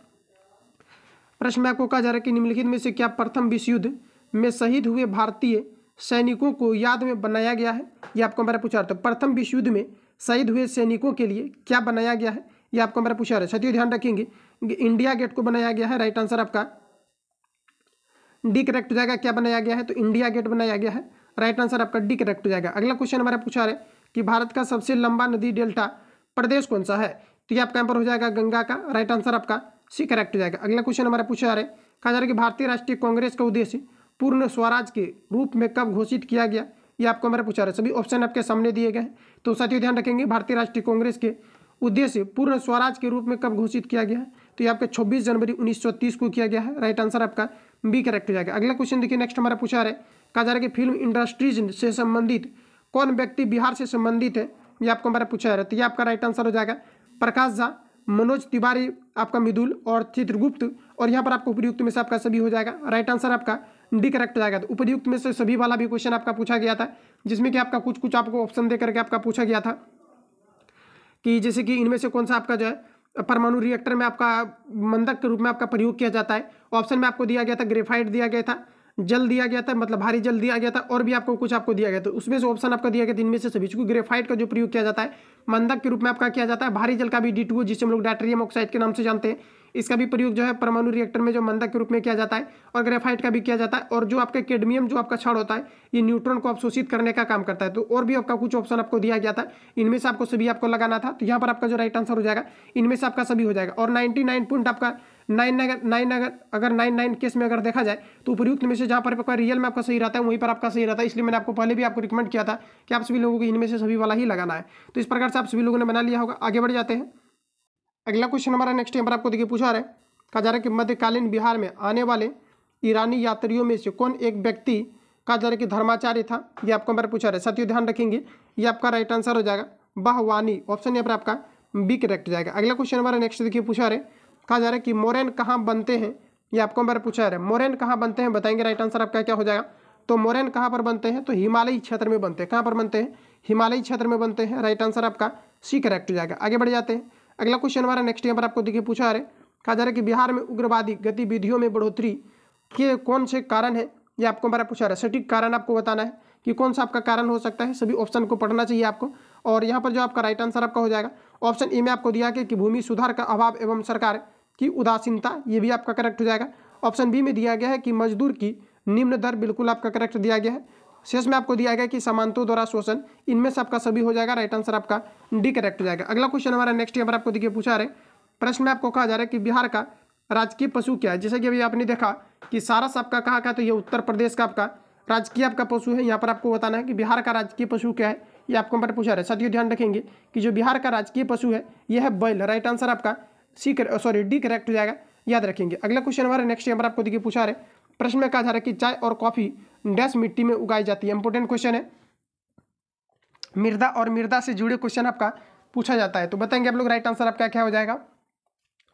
प्रश्न में आपको कहा जा रहा है कि निम्नलिखित में से क्या प्रथम विश्व युद्ध में शहीद हुए भारतीय सैनिकों को याद में बनाया गया है, ये आपको हमारा पूछा रहा है। तो प्रथम विश्व युद्ध में शहीद हुए सैनिकों के लिए क्या बनाया गया है, ये आपको हमारा पूछा रहा है। साथियों ध्यान रखेंगे इंडिया गेट को बनाया गया है। राइट आंसर आपका डी करेक्ट हो जाएगा। क्या बनाया गया है, तो इंडिया गेट बनाया गया है। राइट आंसर आपका डी करेक्ट हो जाएगा। अगला क्वेश्चन हमारा पूछा रहा है कि भारत का सबसे लंबा नदी डेल्टा प्रदेश कौन सा है, तो ये आपका यहाँ पर हो जाएगा गंगा का। राइट आंसर आपका सी करेक्ट हो जाएगा। अगला क्वेश्चन हमारा पूछा जा रहा है, कहा जा रहा है कि भारतीय राष्ट्रीय कांग्रेस का उद्देश्य पूर्ण स्वराज के रूप में कब घोषित किया गया, ये आपको हमारा पूछा रहा है। सभी ऑप्शन आपके सामने दिए गए हैं। तो साथियों ध्यान रखेंगे भारतीय राष्ट्रीय कांग्रेस के उद्देश्य पूर्ण स्वराज के रूप में कब घोषित किया गया है, तो ये आपके 26 जनवरी 1930 को किया गया है। राइट आंसर आपका बी करेक्ट हो जाएगा। अगला क्वेश्चन देखिए नेक्स्ट हमारा पूछा रहा है, कहा जा रहा है कि फिल्म इंडस्ट्रीज से संबंधित कौन व्यक्ति बिहार से संबंधित है, ये आपको हमारा पूछा जा रहा है। तो ये आपका राइट आंसर हो जाएगा प्रकाश झा, मनोज तिवारी आपका मिदुल और चित्रगुप्त। और यहाँ पर आपको उपयुक्त में से आपका सभी हो जाएगा। राइट आंसर आपका डी करेक्ट हो जाएगा। तो उपयुक्त में से सभी वाला भी क्वेश्चन आपका पूछा गया था, जिसमें कि आपका कुछ कुछ आपको ऑप्शन दे करके आपका पूछा गया था कि जैसे कि इनमें से कौन सा आपका जो है परमाणु रिएक्टर में आपका मंदक के रूप में आपका प्रयोग किया जाता है। ऑप्शन में आपको दिया गया था ग्रेफाइट दिया गया था, जल दिया गया था, मतलब भारी जल दिया गया था, और भी आपको कुछ आपको दिया गया। तो उसमें से ऑप्शन आपका दिया गया था इनमें से सभी। चूंकि ग्रेफाइट का जो प्रयोग किया जाता है मंदक के रूप में आपका किया जाता है, भारी जल का भी D2O जिसे हम लोग डायटेरियम ऑक्साइड के नाम से जानते हैं, इसका भी प्रयोग जो है परमाणु रिएक्टर में जो मंदक के रूप में किया जाता है, और ग्रेफाइट का भी किया जाता है। और जो आपका कैडमियम जो आपका छड़ होता है ये न्यूट्रॉन को अवशोषित करने का काम करता है। तो और भी आपका कुछ ऑप्शन आपको दिया गया था, इनमें से आपको सभी आपको लगाना था। तो यहाँ पर आपका जो राइट आंसर हो जाएगा इनमें से आपका सभी हो जाएगा। और 99 पॉइंट आपका 99 केस में अगर देखा जाए तो उपयुक्त में से जहाँ पर आपका रियल में आपका सही रहता है वहीं पर आपका सही रहता है। इसलिए मैंने आपको पहले भी आपको रिकमेंड किया था कि आप सभी लोगों को इनमें से सभी वाला ही लगाना है। तो इस प्रकार से आप सभी लोगों ने बना लिया होगा। आगे बढ़ जाते हैं, अगला क्वेश्चन हमारा नेक्स्ट यहाँ पर आपको देखिए पूछा रहा है, कहा जा रहा है कि मध्यकालीन बिहार में आने वाले ईरानी यात्रियों में से कौन एक व्यक्ति कहा जा रहा है कि धर्माचार्य था, ये आपको हमारा पूछा रहा है। साथियों ध्यान रखेंगे ये आपका राइट आंसर हो जाएगा बहवानी, ऑप्शन यहाँ पर आपका बी करेक्ट जाएगा। अगला क्वेश्चन हमारा नेक्स्ट देखिए पूछा रहे, कहा जा रहा है कि मोरैन कहाँ बनते हैं, ये आपको हमारा पूछा रहा है। मोरैन कहाँ बनते हैं बताएंगे, राइट आंसर आपका क्या हो जाएगा। तो मोरैन कहाँ पर बनते हैं, तो हिमालयी क्षेत्र में बनते हैं। कहाँ पर बनते हैं, हिमालयी क्षेत्र में बनते हैं। राइट आंसर आपका सी करेक्ट हो जाएगा। आगे बढ़ जाते हैं, अगला क्वेश्चन हमारा नेक्स्ट यहाँ पर आपको देखिए पूछा रहे, कहा जा रहा है कि बिहार में उग्रवादी गतिविधियों में बढ़ोतरी के कौन से कारण है, ये आपको हमारा पूछा रहा है। सटीक कारण आपको बताना है कि कौन सा आपका कारण हो सकता है। सभी ऑप्शन को पढ़ना चाहिए आपको। और यहाँ पर जो आपका राइट आंसर आपका हो जाएगा ऑप्शन ए में आपको दिया गया कि भूमि सुधार का अभाव एवं सरकार की उदासीनता, ये भी आपका करेक्ट हो जाएगा। ऑप्शन बी में दिया गया है कि मजदूर की निम्न दर, बिल्कुल आपका करेक्ट दिया गया है। शेष में आपको दिया गया कि सामंतों द्वारा शोषण, इनमें से आपका सभी हो जाएगा। राइट आंसर आपका डी करेक्ट हो जाएगा। अगला क्वेश्चन हमारा नेक्स्ट यहाँ पर आपको देखिए पूछा रहे, प्रश्न में आपको कहा जा रहा है कि बिहार का राजकीय पशु क्या है। जैसे कि अभी आपने देखा कि सारस आपका कहाँ का, तो ये उत्तर प्रदेश का आपका राजकीय आपका पशु है। यहाँ पर आपको बताना है कि बिहार का राजकीय पशु क्या है, ये आपको पर पूछा रहा है। साथियों ध्यान रखेंगे कि जो बिहार का राजकीय पशु है यह है बैल। राइट आंसर आपका डी करेक्ट हो जाएगा, याद रखेंगे। अगला क्वेश्चन हमारा नेक्स्ट यहाँ पर आपको देखिए पूछा रहे, प्रश्न में कहा जा रहा है कि चाय और कॉफी डैश मिट्टी में उगाई जाती है। इंपोर्टेंट क्वेश्चन है, मृदा और मृदा से जुड़े क्वेश्चन आपका पूछा जाता है, तो बताएंगे आप लोग राइट आंसर आपका क्या हो जाएगा।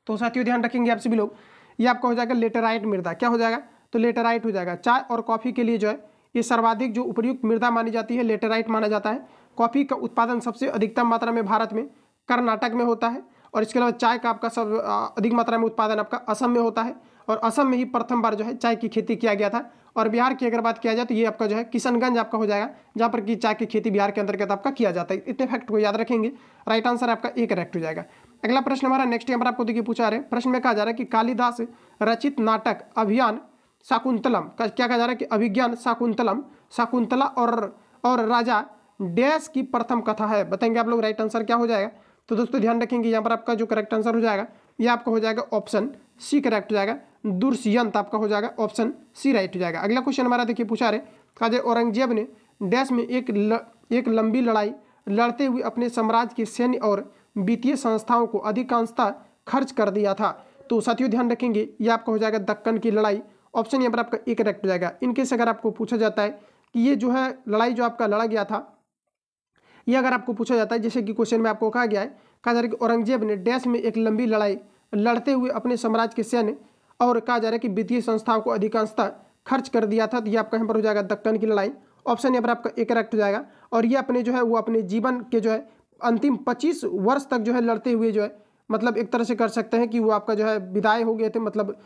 तो साथियों ध्यान रखेंगे आप सभी लोग, ये आपका हो जाएगा लेटेराइट मृदा। क्या हो जाएगा, तो लेटेराइट हो जाएगा। चाय और कॉफी के लिए जो है ये सर्वाधिक जो उपयुक्त मृदा मानी जाती है लेटेराइट माना जाता है। कॉफी का उत्पादन सबसे अधिकतम मात्रा में भारत में कर्नाटक में होता है, और इसके अलावा चाय का आपका सब अधिक मात्रा में उत्पादन आपका असम में होता है, और असम में ही प्रथम बार जो है चाय की खेती किया गया था। और बिहार की अगर बात किया जाए तो ये आपका जो है किशनगंज आपका हो जाएगा, जहाँ पर कि चाय की खेती बिहार के अंतर्गत आपका किया जाता है। इतने फैक्ट को याद रखेंगे, राइट आंसर आपका ए करेक्ट हो जाएगा। अगला प्रश्न हमारा नेक्स्ट यहाँ पर आपको देखिए पूछा रहे, प्रश्न में कहा जा रहा है कि कालिदास रचित नाटक अभियान शाकुंतलम का क्या कहा जा रहा है कि अभिज्ञान शाकुंतलम, शाकुंतला और राजा डैश की प्रथम कथा है। बताएंगे आप लोग राइट आंसर क्या हो जाएगा। तो दोस्तों ध्यान रखेंगे यहाँ पर आपका जो करेक्ट आंसर हो जाएगा ये आपका हो जाएगा ऑप्शन सी करेक्ट हो जाएगा, दुष्यंत आपका हो जाएगा ऑप्शन सी राइट हो जाएगा। अगला क्वेश्चन हमारा देखिए पूछा रहे, कहा औरंगजेब ने डैश में एक लंबी लड़ाई लड़ते हुए अपने साम्राज्य के सैन्य और वित्तीय संस्थाओं को अधिकांशतः खर्च कर दिया था। तो साथियों ध्यान रखेंगे ये आपका हो जाएगा दक्कन की लड़ाई, ऑप्शन यहाँ पर आपका एक करेक्ट हो जाएगा। इनकेस अगर आपको पूछा जाता है कि ये जो है लड़ाई जो आपका लड़ा गया था, ये अगर आपको पूछा जाता है जैसे कि क्वेश्चन में आपको कहा गया है, कहा जा रहा है कि औरंगजेब ने डैश में एक लंबी लड़ाई लड़ते हुए अपने साम्राज्य के सैन्य और कहा जा रहा है कि वित्तीय संस्थाओं को अधिकांशतः खर्च कर दिया था, तो ये आपका यहाँ पर हो जाएगा दक्कन की लड़ाई, ऑप्शन यहाँ पर आपका एक करेक्ट हो जाएगा। और ये अपने जो है वो अपने जीवन के जो है अंतिम 25 वर्ष तक जो है लड़ते हुए जो है मतलब एक तरह से कर सकते हैं कि वो आपका जो है विदाई हो गए थे, मतलब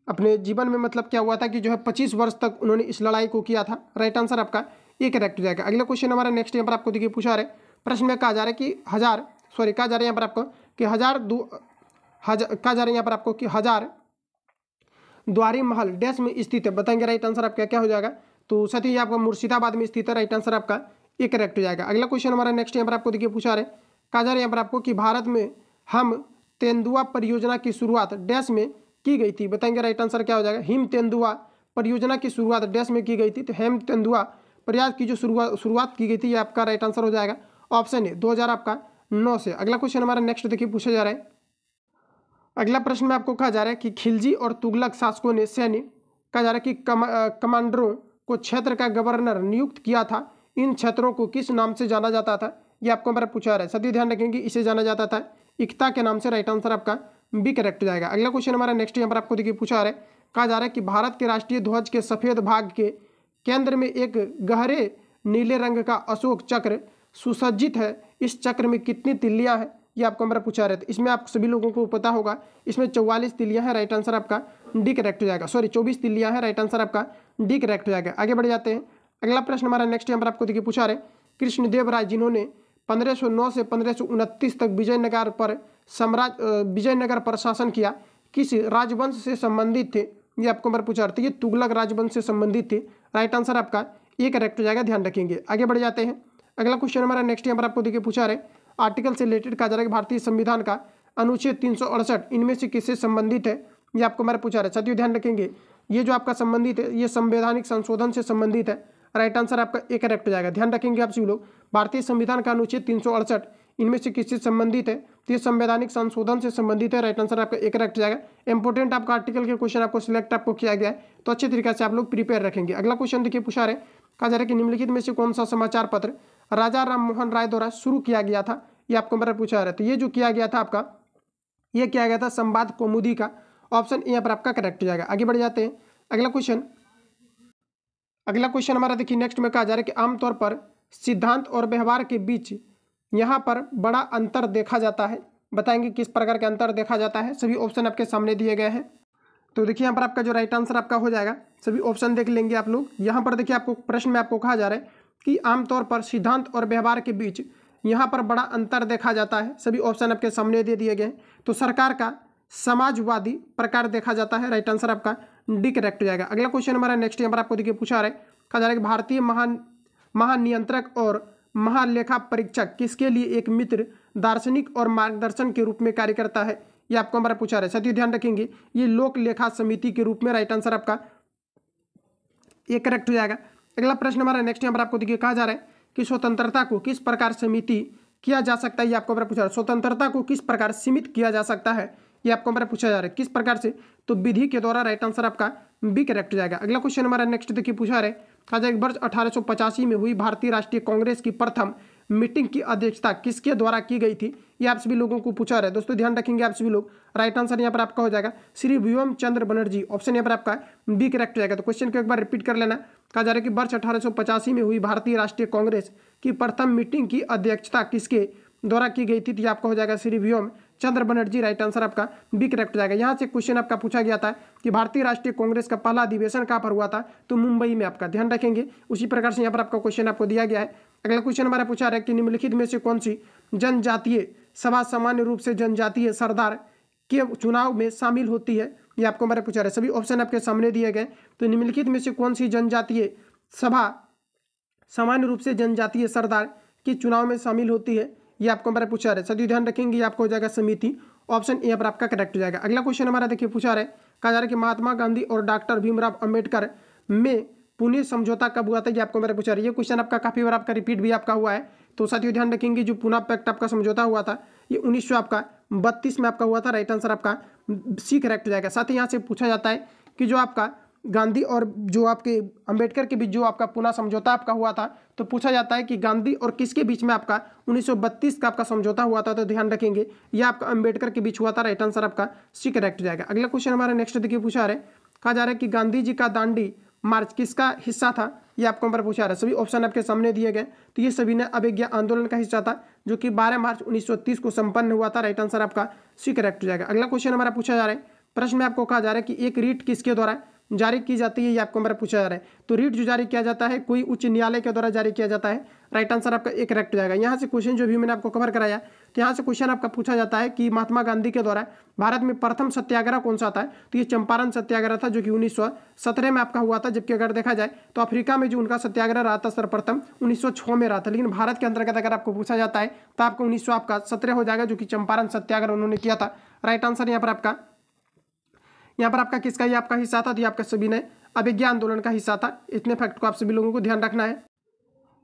अपने जीवन में मतलब क्या हुआ था कि जो है 25 वर्ष तक उन्होंने इस लड़ाई को किया था। राइट आंसर आपका ये करेक्ट हो जाएगा। अगला क्वेश्चन हमारा नेक्स्ट यहाँ पर आपको देखिए पूछा रहे, प्रश्न में कहा जा रहा है कि कहा जा रहा है यहाँ पर आपको कि कहा जा रहा है यहाँ पर आपको कि हजार द्वारी महल डैश में स्थित है। बताएंगे राइट आंसर आपका क्या हो जाएगा। तो साथी ये आपका मुर्शिदाबाद में स्थित है, राइट आंसर आपका ये करेक्ट हो जाएगा। अगला क्वेश्चन हमारा नेक्स्ट यहाँ पर आपको देखिए पूछा रहे, कहा जा रहा है यहाँ पर आपको कि भारत में हम तेंदुआ परियोजना की शुरुआत डैश में की गई थी। बताएंगे राइट आंसर क्या हो जाएगा। हिम तेंदुआ परियोजना की शुरुआत डैश में की गई थी, तो हेम तेंदुआ प्रयास की जो शुरुआत की गई थी ये आपका राइट आंसर हो जाएगा ऑप्शन ए 2000 आपका 9 से। अगला क्वेश्चन हमारा नेक्स्ट देखिए पूछा जा रहा है, अगला प्रश्न में आपको कहा जा रहा है कि खिलजी और तुगलक शासकों ने सैन्य कहा जा रहा है कि कमांडरों को क्षेत्र का गवर्नर नियुक्त किया था, इन क्षेत्रों को किस नाम से जाना जाता था, ये आपको हमारा पूछा रहा है। सभी ध्यान रखेंगे इसे जाना जाता था इक्ता के नाम से, राइट आंसर आपका बी करेक्ट हो जाएगा। अगला क्वेश्चन हमारा नेक्स्ट यहाँ पर आपको देखिए पूछा रहा है, कहा जा रहा है कि भारत के राष्ट्रीय ध्वज के सफेद भाग के केंद्र में एक गहरे नीले रंग का अशोक चक्र सुसज्जित है, इस चक्र में कितनी तिल्लियां हैं, ये आपको हमारा पूछा रहे थे। इसमें आप सभी लोगों को पता होगा इसमें 44 तिल्लियां हैं, राइट आंसर आपका डी करेक्ट हो जाएगा। सॉरी 24 तिल्लियां हैं, राइट आंसर आपका डी करेक्ट हो जाएगा। आगे बढ़ जाते हैं, अगला प्रश्न हमारा नेक्स्ट यहाँ पर आपको देखिए पूछा रहे, कृष्णदेव राय जिन्होंने 1509 से 1529 तक विजयनगर पर शासन किया, किस राजवंश से संबंधित थे, ये आपको हमारा पूछा रहे थे। ये तुगलक राजवंश से संबंधित थे, राइट आंसर आपका ये करेक्ट हो जाएगा, ध्यान रखेंगे। आगे बढ़ जाते हैं, अगला क्वेश्चन हमारा नेक्स्ट यहाँ पर आपको देखिए पूछा रहे, आर्टिकल से रिलेटेड कहा जा रहा है कि भारतीय संविधान का अनुच्छेद 368 इनमें से किससे संबंधित है, ये आपको हमारा पूछा रहा है। साथियों ध्यान रखेंगे ये जो आपका संबंधित है ये संवैधानिक संशोधन से संबंधित है, राइट आंसर आपका ए करेक्ट हो जाएगा। ध्यान रखेंगे आप सभी लोग, भारतीय संविधान का अनुच्छेद 368 इनमें से किससे संबंधित है, तो ये संवैधानिक संशोधन से संबंधित है, राइट आंसर आपका ए करेक्ट हो जाएगा। इंपोर्टेंट आपका आर्टिकल के क्वेश्चन आपको सिलेक्ट आपको किया गया है, तो अच्छे तरीके से आप लोग प्रिपेयर रखेंगे। अगला क्वेश्चन देखिए पूछा रहे, कहा जा रहा है कि निम्नलिखित में से कौन सा समाचार पत्र राजा राम मोहन राय द्वारा शुरू किया गया था, ये आपको हमारा पूछा रहा है। तो ये जो किया गया था आपका ये किया गया था संवाद कौमुदी का, ऑप्शन यहाँ पर आपका करेक्ट हो जाएगा। आगे बढ़ जाते हैं, अगला क्वेश्चन हमारा देखिए नेक्स्ट में कहा जा रहा है कि आमतौर पर सिद्धांत और व्यवहार के बीच यहाँ पर बड़ा अंतर देखा जाता है। बताएंगे किस प्रकार का अंतर देखा जाता है, सभी ऑप्शन आपके सामने दिए गए हैं। तो देखिए यहाँ पर आपका जो राइट आंसर आपका हो जाएगा, सभी ऑप्शन देख लेंगे आप लोग। यहाँ पर देखिए आपको प्रश्न में आपको कहा जा रहा है कि आमतौर पर सिद्धांत और व्यवहार के बीच यहाँ पर बड़ा अंतर देखा जाता है, सभी ऑप्शन आपके सामने दे दिए गए हैं। तो सरकार का समाजवादी प्रकार देखा जाता है, राइट आंसर आपका डी करेक्ट हो जाएगा। अगला क्वेश्चन हमारा नेक्स्ट यहाँ पर आपको देखिए पूछा रहा है, कहा जा रहा है कि भारतीय महानियंत्रक और महालेखा परीक्षक किसके लिए एक मित्र दार्शनिक और मार्गदर्शन के रूप में कार्य करता है, ये आपको हमारा पूछा रहा है। साथियों ध्यान रखेंगे ये लोक लेखा समिति के रूप में, राइट आंसर आपका ये करेक्ट हो जाएगा। अगला प्रश्न हमारा नेक्स्ट यहाँ पर आपको देखिए कहा जा रहा है कि स्वतंत्रता को किस प्रकार सीमित किया जा सकता है, ये आपको हमारा पूछा रहा है। स्वतंत्रता को किस प्रकार सीमित किया जा सकता है, ये आपको हमारा पूछा जा रहा है, किस प्रकार से, तो विधि के द्वारा, राइट आंसर आपका बी करेक्ट हो जाएगा। अगला क्वेश्चन हमारा नेक्स्ट देखिए पूछा रहे, कहा जाए वर्ष 1885 में हुई भारतीय राष्ट्रीय कांग्रेस की प्रथम मीटिंग की अध्यक्षता किसके द्वारा की गई थी, ये आप सभी लोगों को पूछा रहा है। दोस्तों ध्यान रखेंगे आप सभी लोग, राइट आंसर यहाँ पर आपका हो जाएगा श्री व्योम चंद्र बनर्जी, ऑप्शन यहाँ पर आपका बी करेक्ट हो जाएगा। तो क्वेश्चन को एक बार रिपीट कर लेना। कहा जा रहा है कि वर्ष 1885 में हुई भारतीय राष्ट्रीय कांग्रेस की प्रथम मीटिंग की अध्यक्षता किसके द्वारा की गई थी, तो आपका हो जाएगा श्री व्योम चंद्र बनर्जी, राइट आंसर आपका बी करेक्ट हो जाएगा। यहाँ से क्वेश्चन आपका पूछा गया था कि भारतीय राष्ट्रीय कांग्रेस का पहला अधिवेशन कहाँ पर हुआ था, तो मुंबई में, आपका ध्यान रखेंगे। उसी प्रकार से यहाँ पर आपका क्वेश्चन आपको दिया गया है। अगला क्वेश्चन हमारा पूछा रहा है कि निम्नलिखित में से कौन सी जनजातीय सभा सामान्य रूप से जनजातीय सरदार के चुनाव में शामिल होती है, ये आपको हमारा पूछा रहा है। सभी ऑप्शन आपके सामने दिए गए। तो निम्नलिखित में से कौन सी जनजातीय सभा सामान्य रूप से जनजातीय सरदार के चुनाव में शामिल होती है, ये आपको हमारा पूछा रहा है। सभी ध्यान रखेंगे ये आपको हो जाएगा समिति, ऑप्शन ए पर आपका करेक्ट हो जाएगा। अगला क्वेश्चन हमारा देखिए पूछा रहा है, कहा जा रहा है कि महात्मा गांधी और डॉक्टर भीमराव अंबेडकर में पुणे समझौता कब हुआ था, ये आपको मेरा पूछा रहा है। ये क्वेश्चन आपका काफी बार आपका रिपीट भी आपका हुआ है। तो साथियों ध्यान रखेंगे जो पुणे पैक्ट आपका समझौता हुआ था ये 1932 में आपका हुआ था, राइट आंसर आपका सी करेक्ट हो जाएगा। साथ ही यहाँ से पूछा जाता है कि जो आपका गांधी और जो आपके अंबेडकर के बीच जो आपका पुणे समझौता आपका हुआ था, तो पूछा जाता है कि गांधी और किसके बीच में आपका 1932 का आपका समझौता हुआ था, तो ध्यान रखेंगे यह आपका अंबेडकर के बीच हुआ था, राइट आंसर आपका सी करेक्ट हो जाएगा। अगला क्वेश्चन हमारा नेक्स्ट देखिए पूछा रहे, कहा जा रहा है कि गांधी जी का दांडी मार्च किसका हिस्सा था, ये आपको हमारा पूछा रहा है। सभी ऑप्शन आपके सामने दिए गए। तो ये सभी ने अवज्ञा आंदोलन का हिस्सा था जो कि 12 मार्च 1930 को संपन्न हुआ था, राइट आंसर आपका सी करेक्ट हो जाएगा। अगला क्वेश्चन हमारा पूछा जा रहा है, प्रश्न में आपको कहा जा रहा है कि एक रीट किसके द्वारा जारी की जाती है, ये आपको हमारा पूछा जा रहा है। तो रीट जो जारी किया जाता है कोई उच्च न्यायालय के द्वारा जारी किया जाता है, राइट आंसर आपका एक करेक्ट हो जाएगा। यहाँ से क्वेश्चन जो भी मैंने आपको कवर कराया, तो यहाँ से क्वेश्चन आपका पूछा जाता है कि महात्मा गांधी के द्वारा भारत में प्रथम सत्याग्रह कौन सा था, तो ये चंपारण सत्याग्रह था जो कि 1917 में आपका हुआ था। जबकि अगर देखा जाए तो अफ्रीका में जो उनका सत्याग्रह रहा था सर्वप्रथम 1906 में रहा था, लेकिन भारत के अंतर्गत अगर आपको पूछा जाता है तो आपको 1917 हो जाएगा जो कि चंपारण सत्याग्रह उन्होंने किया था, राइट आंसर यहाँ पर आपका किसका ये आपका हिस्सा था, तो ये आपका सभी ने अवज्ञा आंदोलन का हिस्सा था। इतने फैक्ट को आप सभी लोगों को ध्यान रखना है।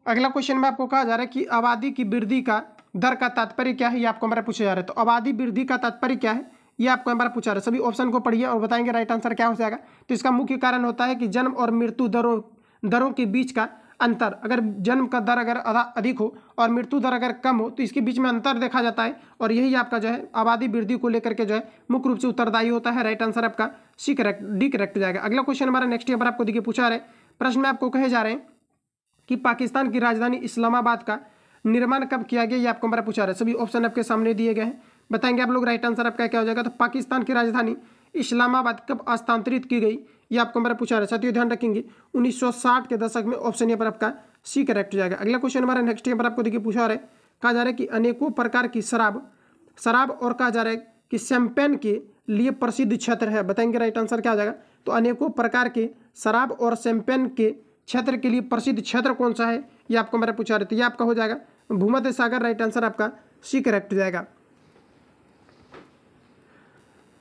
अगला क्वेश्चन में आपको कहा जा रहा है कि आबादी की वृद्धि का दर का तात्पर्य क्या है, ये आपको हमारा पूछा जा रहा है। तो आबादी वृद्धि का तात्पर्य क्या है, ये आपको हमारा पूछा रहा है। सभी ऑप्शन को पढ़िए और बताएंगे राइट आंसर क्या हो जाएगा। तो इसका मुख्य कारण होता है कि जन्म और मृत्यु दरों के बीच का अंतर, अगर जन्म का दर अगर अधिक हो और मृत्यु दर अगर कम हो तो इसके बीच में अंतर देखा जाता है, और यही आपका जो है आबादी वृद्धि को लेकर के जो है मुख्य रूप से उत्तरदायी होता है, राइट आंसर आपका डी करेक्ट हो जाएगा। अगला क्वेश्चन हमारा नेक्स्ट यहाँ पर आपको देखिए पूछा रहे, प्रश्न में आपको कहे जा रहे हैं कि पाकिस्तान की राजधानी इस्लामाबाद का निर्माण कब किया गया, ये आपको हमारा पूछा रहा है। सभी ऑप्शन आपके सामने दिए गए हैं, बताएंगे आप लोग राइट आंसर आपका क्या हो जाएगा। तो पाकिस्तान की राजधानी इस्लामाबाद कब हस्तांतरित की गई, ये आपको हमारा पूछा रहा है। साथियों ध्यान रखेंगे 1960 के दशक में, ऑप्शन यहाँ पर आपका सी करेक्ट हो जाएगा। अगला क्वेश्चन हमारा नेक्स्ट यहाँ पर आपको देखिए पूछा रहा है, कहा जा रहा है कि अनेकों प्रकार की शराब और कहा जा रहा है कि शैंपेन के लिए प्रसिद्ध क्षेत्र है, बताएंगे राइट आंसर क्या हो जाएगा। तो अनेकों प्रकार के शराब और शैंपेन के क्षेत्र के लिए प्रसिद्ध क्षेत्र कौन सा है, ये आपको हमारा पूछा रहे। तो ये आपका हो जाएगा भूमध्य सागर, राइट आंसर आपका सी करेक्ट हो जाएगा।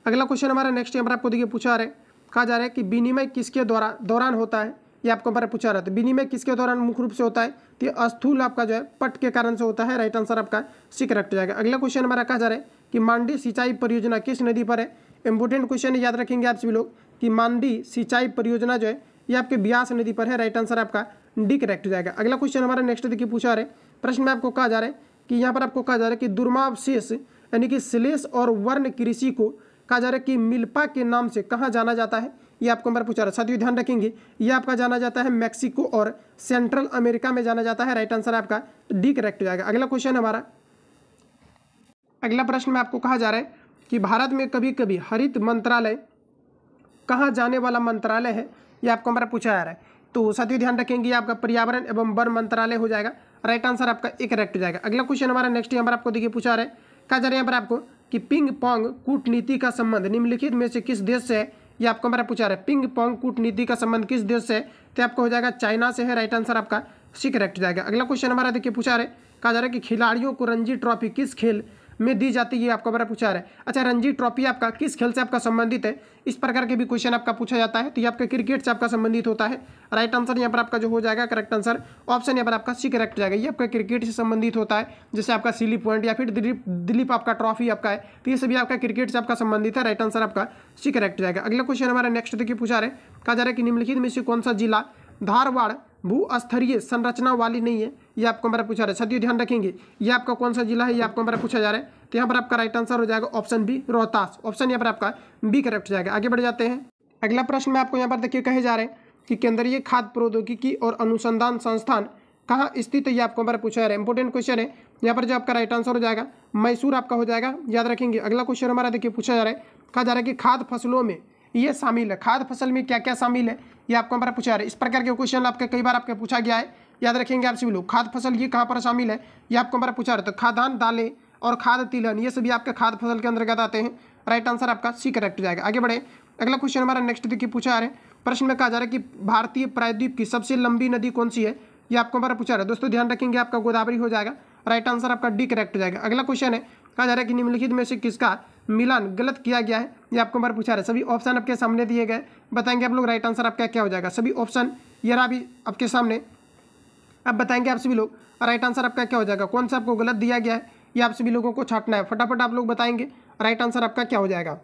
अगला क्वेश्चन हमारा नेक्स्ट यहाँ पर आपको देखिए पूछा रहे, कहा जा रहा है कि विनिमय किसके दौरान होता है, ये आपको हमारा पूछा रहा है। तो विनिमय किसके दौरान मुख्य रूप से होता है, तो ये स्थूल आपका जो है पट के कारण से होता है, राइट आंसर आपका सी करेक्ट हो जाएगा। अगला क्वेश्चन हमारा कहा जा रहा है कि मांडी सिंचाई परियोजना किस नदी पर है, इंपोर्टेंट क्वेश्चन याद रखेंगे आप सभी लोग कि मांडी सिंचाई परियोजना जो है ये आपके ब्यास नदी पर है, राइट आंसर आपका डी करेक्ट हो जाएगा। अगला क्वेश्चन हमारा नेक्स्ट देखिए पूछा रहे, प्रश्न में आपको कहा जा रहा है कि यहाँ पर आपको कहा जा रहा है कि दुर्मावशेष यानी कि श्लेष और वर्ण कृषि को कहा जा रहा है कि मिल्पा के नाम से कहाँ जाना जाता है, ये आपको हमारा पूछा रहा है। साथियों ध्यान रखेंगे ये आपका जाना जाता है मैक्सिको और सेंट्रल अमेरिका में जाना जाता है, राइट आंसर आपका डी करेक्ट हो जाएगा। अगला क्वेश्चन हमारा अगला प्रश्न में आपको कहा जा रहा है कि भारत में कभी कभी हरित मंत्रालय कहाँ जाने वाला मंत्रालय है, ये आपको हमारा पूछा जा रहा है। तो साथियों ध्यान रखेंगे आपका पर्यावरण एवं वन मंत्रालय हो जाएगा, राइट आंसर आपका एक करेक्ट हो जाएगा। अगला क्वेश्चन हमारा नेक्स्ट यहाँ पर आपको देखिए पूछा रहा है, कहा जा रहा है यहाँ पर आपको कि पिंग पोंग कूटनीति का संबंध निम्नलिखित में से किस देश से है, ये आपको हमारा पूछा रहा है। पिंग पोंग कूटनीति का संबंध किस देश से है, तो आपको हो जाएगा चाइना से है, राइट आंसर आपका सी करेक्ट हो जाएगा। अगला क्वेश्चन हमारा देखिए पूछा रहा है, कहा जा रहा है कि खिलाड़ियों को रणजी ट्रॉफी किस खेल में दी जाती है, आपका बड़ा पूछा है। अच्छा, रणजी ट्रॉफी आपका किस खेल से आपका संबंधित है, इस प्रकार के भी क्वेश्चन आपका पूछा जाता है। तो ये आपका क्रिकेट से आपका संबंधित होता है। राइट आंसर यहाँ पर आपका जो हो जाएगा करेक्ट आंसर ऑप्शन यहाँ पर आपका सी करेक्ट जाएगा। ये आपका क्रिकेट से संबंधित होता है, जैसे आपका सिली पॉइंट या फिर दिलीप आपका ट्रॉफी आपका है, तो ये सभी आपका क्रिकेट से आपका संबंधित है। राइट आंसर आपका सी करेक्ट जाएगा। अगला क्वेश्चन हमारा नेक्स्ट देखिए पूछा रहे, कहा जा रहा है कि निम्नलिखित में से कौन सा जिला धारवाड़ भूस्तरीय संरचना वाली नहीं है, ये आपको हमारा पूछा रहा है। साथियों ध्यान रखेंगे, ये आपका कौन सा जिला है, ये आपको हमारा पूछा जा रहा है। तो यहाँ पर आपका राइट आंसर हो जाएगा ऑप्शन बी रोहतास। ऑप्शन यहाँ पर आपका बी करेक्ट जाएगा। आगे बढ़ जाते हैं। अगला प्रश्न में आपको यहाँ पर देखिए कहे जा रहे हैं कि केंद्रीय खाद्य प्रौद्योगिकी और अनुसंधान संस्थान कहाँ स्थित है, ये आपको हमारा पूछा जा रहा है। इंपॉर्टेंट क्वेश्चन है। यहाँ पर जो आपका राइट आंसर हो जाएगा मैसूर आपका हो जाएगा, याद रखेंगे। अगला क्वेश्चन हमारा देखिए पूछा जा रहा है, कहा जा रहा है कि खाद्य फसलों में ये शामिल है, खाद्य फसल में क्या क्या शामिल है, ये आपको हमारा पूछा जा रहा है। इस प्रकार के क्वेश्चन आपके कई बार आपके पूछा गया है, याद रखेंगे आप सभी लोग। खाद्य फसल ये कहाँ पर शामिल है, ये आपको हमारा पूछा रहा है। तो खाद्यान्न, दालें और खाद्य तिलहन ये सभी आपके खाद्य फसल के अंतर्गत आते हैं। राइट आंसर आपका सी करेक्ट जाएगा। आगे बढ़े। अगला क्वेश्चन हमारा नेक्स्ट देखिए पूछा जा रहा है, प्रश्न में कहा जा रहा है कि भारतीय प्रायद्वीप की सबसे लंबी नदी कौन सी है, ये आपको हमारा पूछा रहा है। दोस्तों ध्यान रखेंगे, आपका गोदावरी हो जाएगा। राइट आंसर आपका डी करेक्ट जाएगा। अगला क्वेश्चन है, कहा जा रहा है कि निम्नलिखित में से किसका मिलान गलत किया गया है, ये आपको हमारा पूछा रहा है। सभी ऑप्शन आपके सामने दिए गए, बताएंगे आप लोग राइट आंसर आपका क्या हो जाएगा। सभी ऑप्शन ये रहा अभी आपके सामने, अब बताएंगे आप सभी लोग राइट आंसर आपका क्या हो जाएगा। कौन सा आपको गलत दिया गया है, ये आप सभी लोगों को छांटना है। फटाफट आप लोग बताएंगे राइट आंसर आपका क्या हो जाएगा।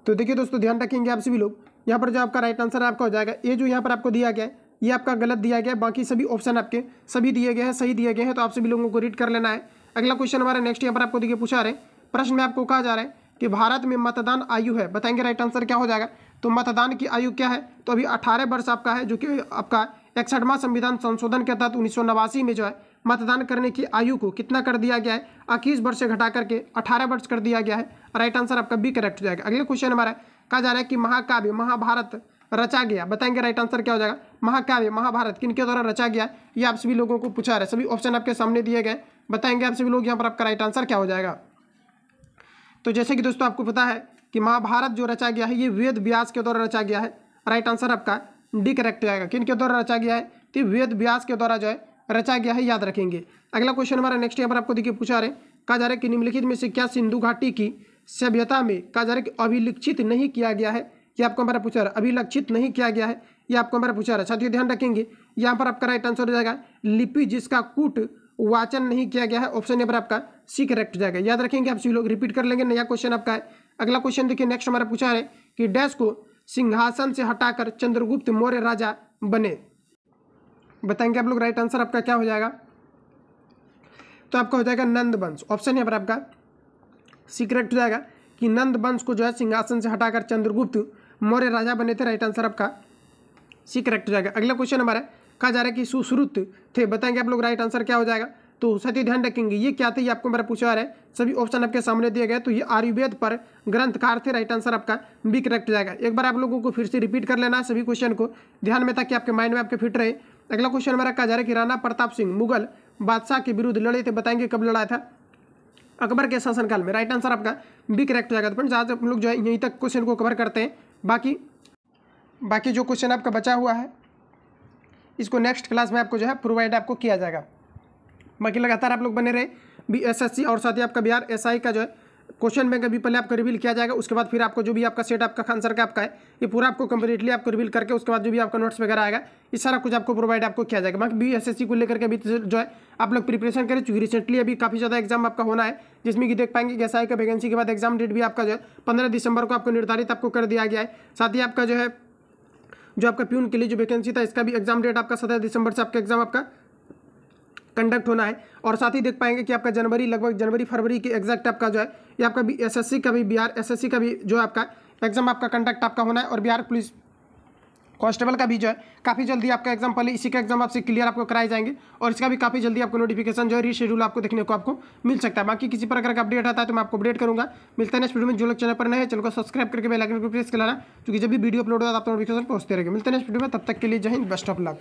तो देखिए दोस्तों ध्यान रखेंगे आप सभी लोग, यहाँ पर जो आपका राइट आंसर आपका हो जाएगा, ये जो यहाँ पर आपको दिया गया है ये आपका गलत दिया गया है। बाकी सभी ऑप्शन आपके सभी दिए गए हैं, सही दिए गए हैं, तो आप सभी लोगों को रीड कर लेना है। अगला क्वेश्चन हमारा नेक्स्ट यहाँ पर आपको देखिए पूछा रहे, प्रश्न में आपको कहा जा रहा है कि भारत में मतदान आयु है, बताएंगे राइट आंसर क्या हो जाएगा। तो मतदान की आयु क्या है, तो अभी 18 वर्ष आपका है, जो कि आपका 61वां संविधान संशोधन के तहत 1989 में जो है मतदान करने की आयु को कितना कर दिया गया है, 21 वर्ष से घटा करके 18 वर्ष कर दिया गया है। राइट आंसर आपका बी करेक्ट हो जाएगा। अगले क्वेश्चन हमारा कहा जा रहा है कि महाकाव्य महाभारत रचा गया, बताएंगे राइट आंसर क्या हो जाएगा। महाकाव्य महाभारत किनके द्वारा रचा गया, ये आप सभी लोगों को पूछा रहा है। सभी ऑप्शन आपके सामने दिए गए, बताएंगे आप सभी लोग यहाँ पर आपका राइट आंसर क्या हो जाएगा। तो जैसे कि दोस्तों आपको पता है कि महाभारत जो रचा गया है ये वेद व्यास के द्वारा रचा गया है। राइट आंसर आपका डी करेक्ट जाएगा। किनके द्वारा रचा गया है, तो वेद व्यास के द्वारा जो है रचा गया है, याद रखेंगे। अगला क्वेश्चन हमारा नेक्स्ट यहाँ पर आपको देखिए पूछा रहे, कहा जा रहा है कि निम्नलिखित में से क्या सिंधु घाटी की सभ्यता में कहा जा रहा है कि अभिलक्षित नहीं किया गया है, ये आपको हमारा पूछा रहा है। अभिलक्षित नहीं किया गया है, ये आपको हमारा पूछा रहा है। साथियों ध्यान रखेंगे, यहाँ पर आपका राइट आंसर हो जाएगा लिपि जिसका कूट वाचन नहीं किया गया है। ऑप्शन यहाँ पर आपका सी करेक्ट जाएगा। याद रखेंगे आप सभी लोग, रिपीट कर लेंगे, नया क्वेश्चन आपका है। अगला क्वेश्चन देखिए नेक्स्ट हमारा पूछा है कि डैश को सिंहासन से हटाकर चंद्रगुप्त मौर्य राजा बने, बताएंगे आप लोग राइट आंसर आपका क्या हो जाएगा। तो आपका हो जाएगा नंद वंश। ऑप्शन यहाँ पर आपका सी करेक्ट हो जाएगा कि नंद वंश को जो है सिंहासन से हटाकर चंद्रगुप्त मौर्य राजा बने थे। राइट आंसर आपका सी करेक्ट हो जाएगा। अगला क्वेश्चन हमारा कहा जा रहा है कि सुश्रुत थे, बताएंगे आप लोग राइट आंसर क्या हो जाएगा। तो साथियों ध्यान रखेंगे, ये क्या थे, ये आपको हमारा पूछा रहा है। सभी ऑप्शन आपके सामने दिए गए, तो ये आयुर्वेद पर ग्रंथकार थे। राइट आंसर आपका बी करेक्ट हो जाएगा। एक बार आप लोगों को फिर से रिपीट कर लेना है सभी क्वेश्चन को ध्यान में, ताकि आपके माइंड में आपके फिट रहे। अगला क्वेश्चन हमारा कहा जा रहा है कि राणा प्रताप सिंह मुगल बादशाह के विरुद्ध लड़े थे, बताएंगे कब लड़ा था, अकबर के शासनकाल में। राइट आंसर आपका बी करेक्ट हो जाएगा। तो फ्रेंड्स आज हम लोग जो है यहीं तक क्वेश्चन को कवर करते हैं। बाकी जो क्वेश्चन आपका बचा हुआ है इसको नेक्स्ट क्लास में आपको जो है प्रोवाइड आपको किया जाएगा। बाकी लगातार आप लोग बने रहे। BSSC और साथ ही आपका बिहार SI का जो है क्वेश्चन बैंक अभी पहले आपको रिवील किया जाएगा, उसके बाद फिर आपको जो भी आपका सेट आपका आंसर का आपका है ये पूरा आपको कंप्लीटली आपको रिवील करके उसके बाद जो भी आपका नोट्स वगैरह आएगा ये सारा कुछ आपको प्रोवाइड आपको किया जाएगा। बाकी BSSC को लेकर के अभी जो है आप लोग प्रिपरेशन करें, क्योंकि रिसेंटली अभी काफ़ी ज़्यादा एग्जाम आपका होना है, जिसमें कि देख पाएंगे कि SI का वैकेंसी के बाद एग्जाम डेट भी आपका जो है 15 दिसंबर को आपको निर्धारित आपको कर दिया गया है। साथ ही आपका जो है जो आपका प्यून के लिए जो वैकेंसी था इसका भी एग्जाम डेट आपका 17 दिसंबर से आपका एग्जाम आपका कंडक्ट होना है। और साथ ही देख पाएंगे कि आपका जनवरी लगभग जनवरी फरवरी के एग्जैक्ट आपका जो है ये आपका BSSC का भी बिहार SSC का भी जो है आपका एग्जाम आपका कंडक्ट आपका होना है, और बिहार पुलिस कांस्टेबल का भी जो है काफ़ी जल्दी आपका एग्जाम, पहले इसी का एग्जाम आपसे क्लियर आपको कराए जाएंगे और इसका भी काफ़ी जल्दी आपको नोटिफिकेशन जो है रीशेड्यूल आपको देखने को आपको मिल सकता है। बाकी किसी प्रकार का अपडेट आता है तो मैं आपको अपडेट करूंगा। मिलता है नेक्स्ट वीडियो में। जो लोग चैनल पर नए हैं चैनल को सब्सक्राइब करके बेल आइकन को प्रेस कर लेना, क्योंकि जब भी वीडियो अपलोड होता है आप नोटिफिकेशन पहुंचते रहेंगे। मिलते हैं नेक्स्ट वीडियो में, तब तक के लिए जय हिंद, बेस्ट ऑफ लक।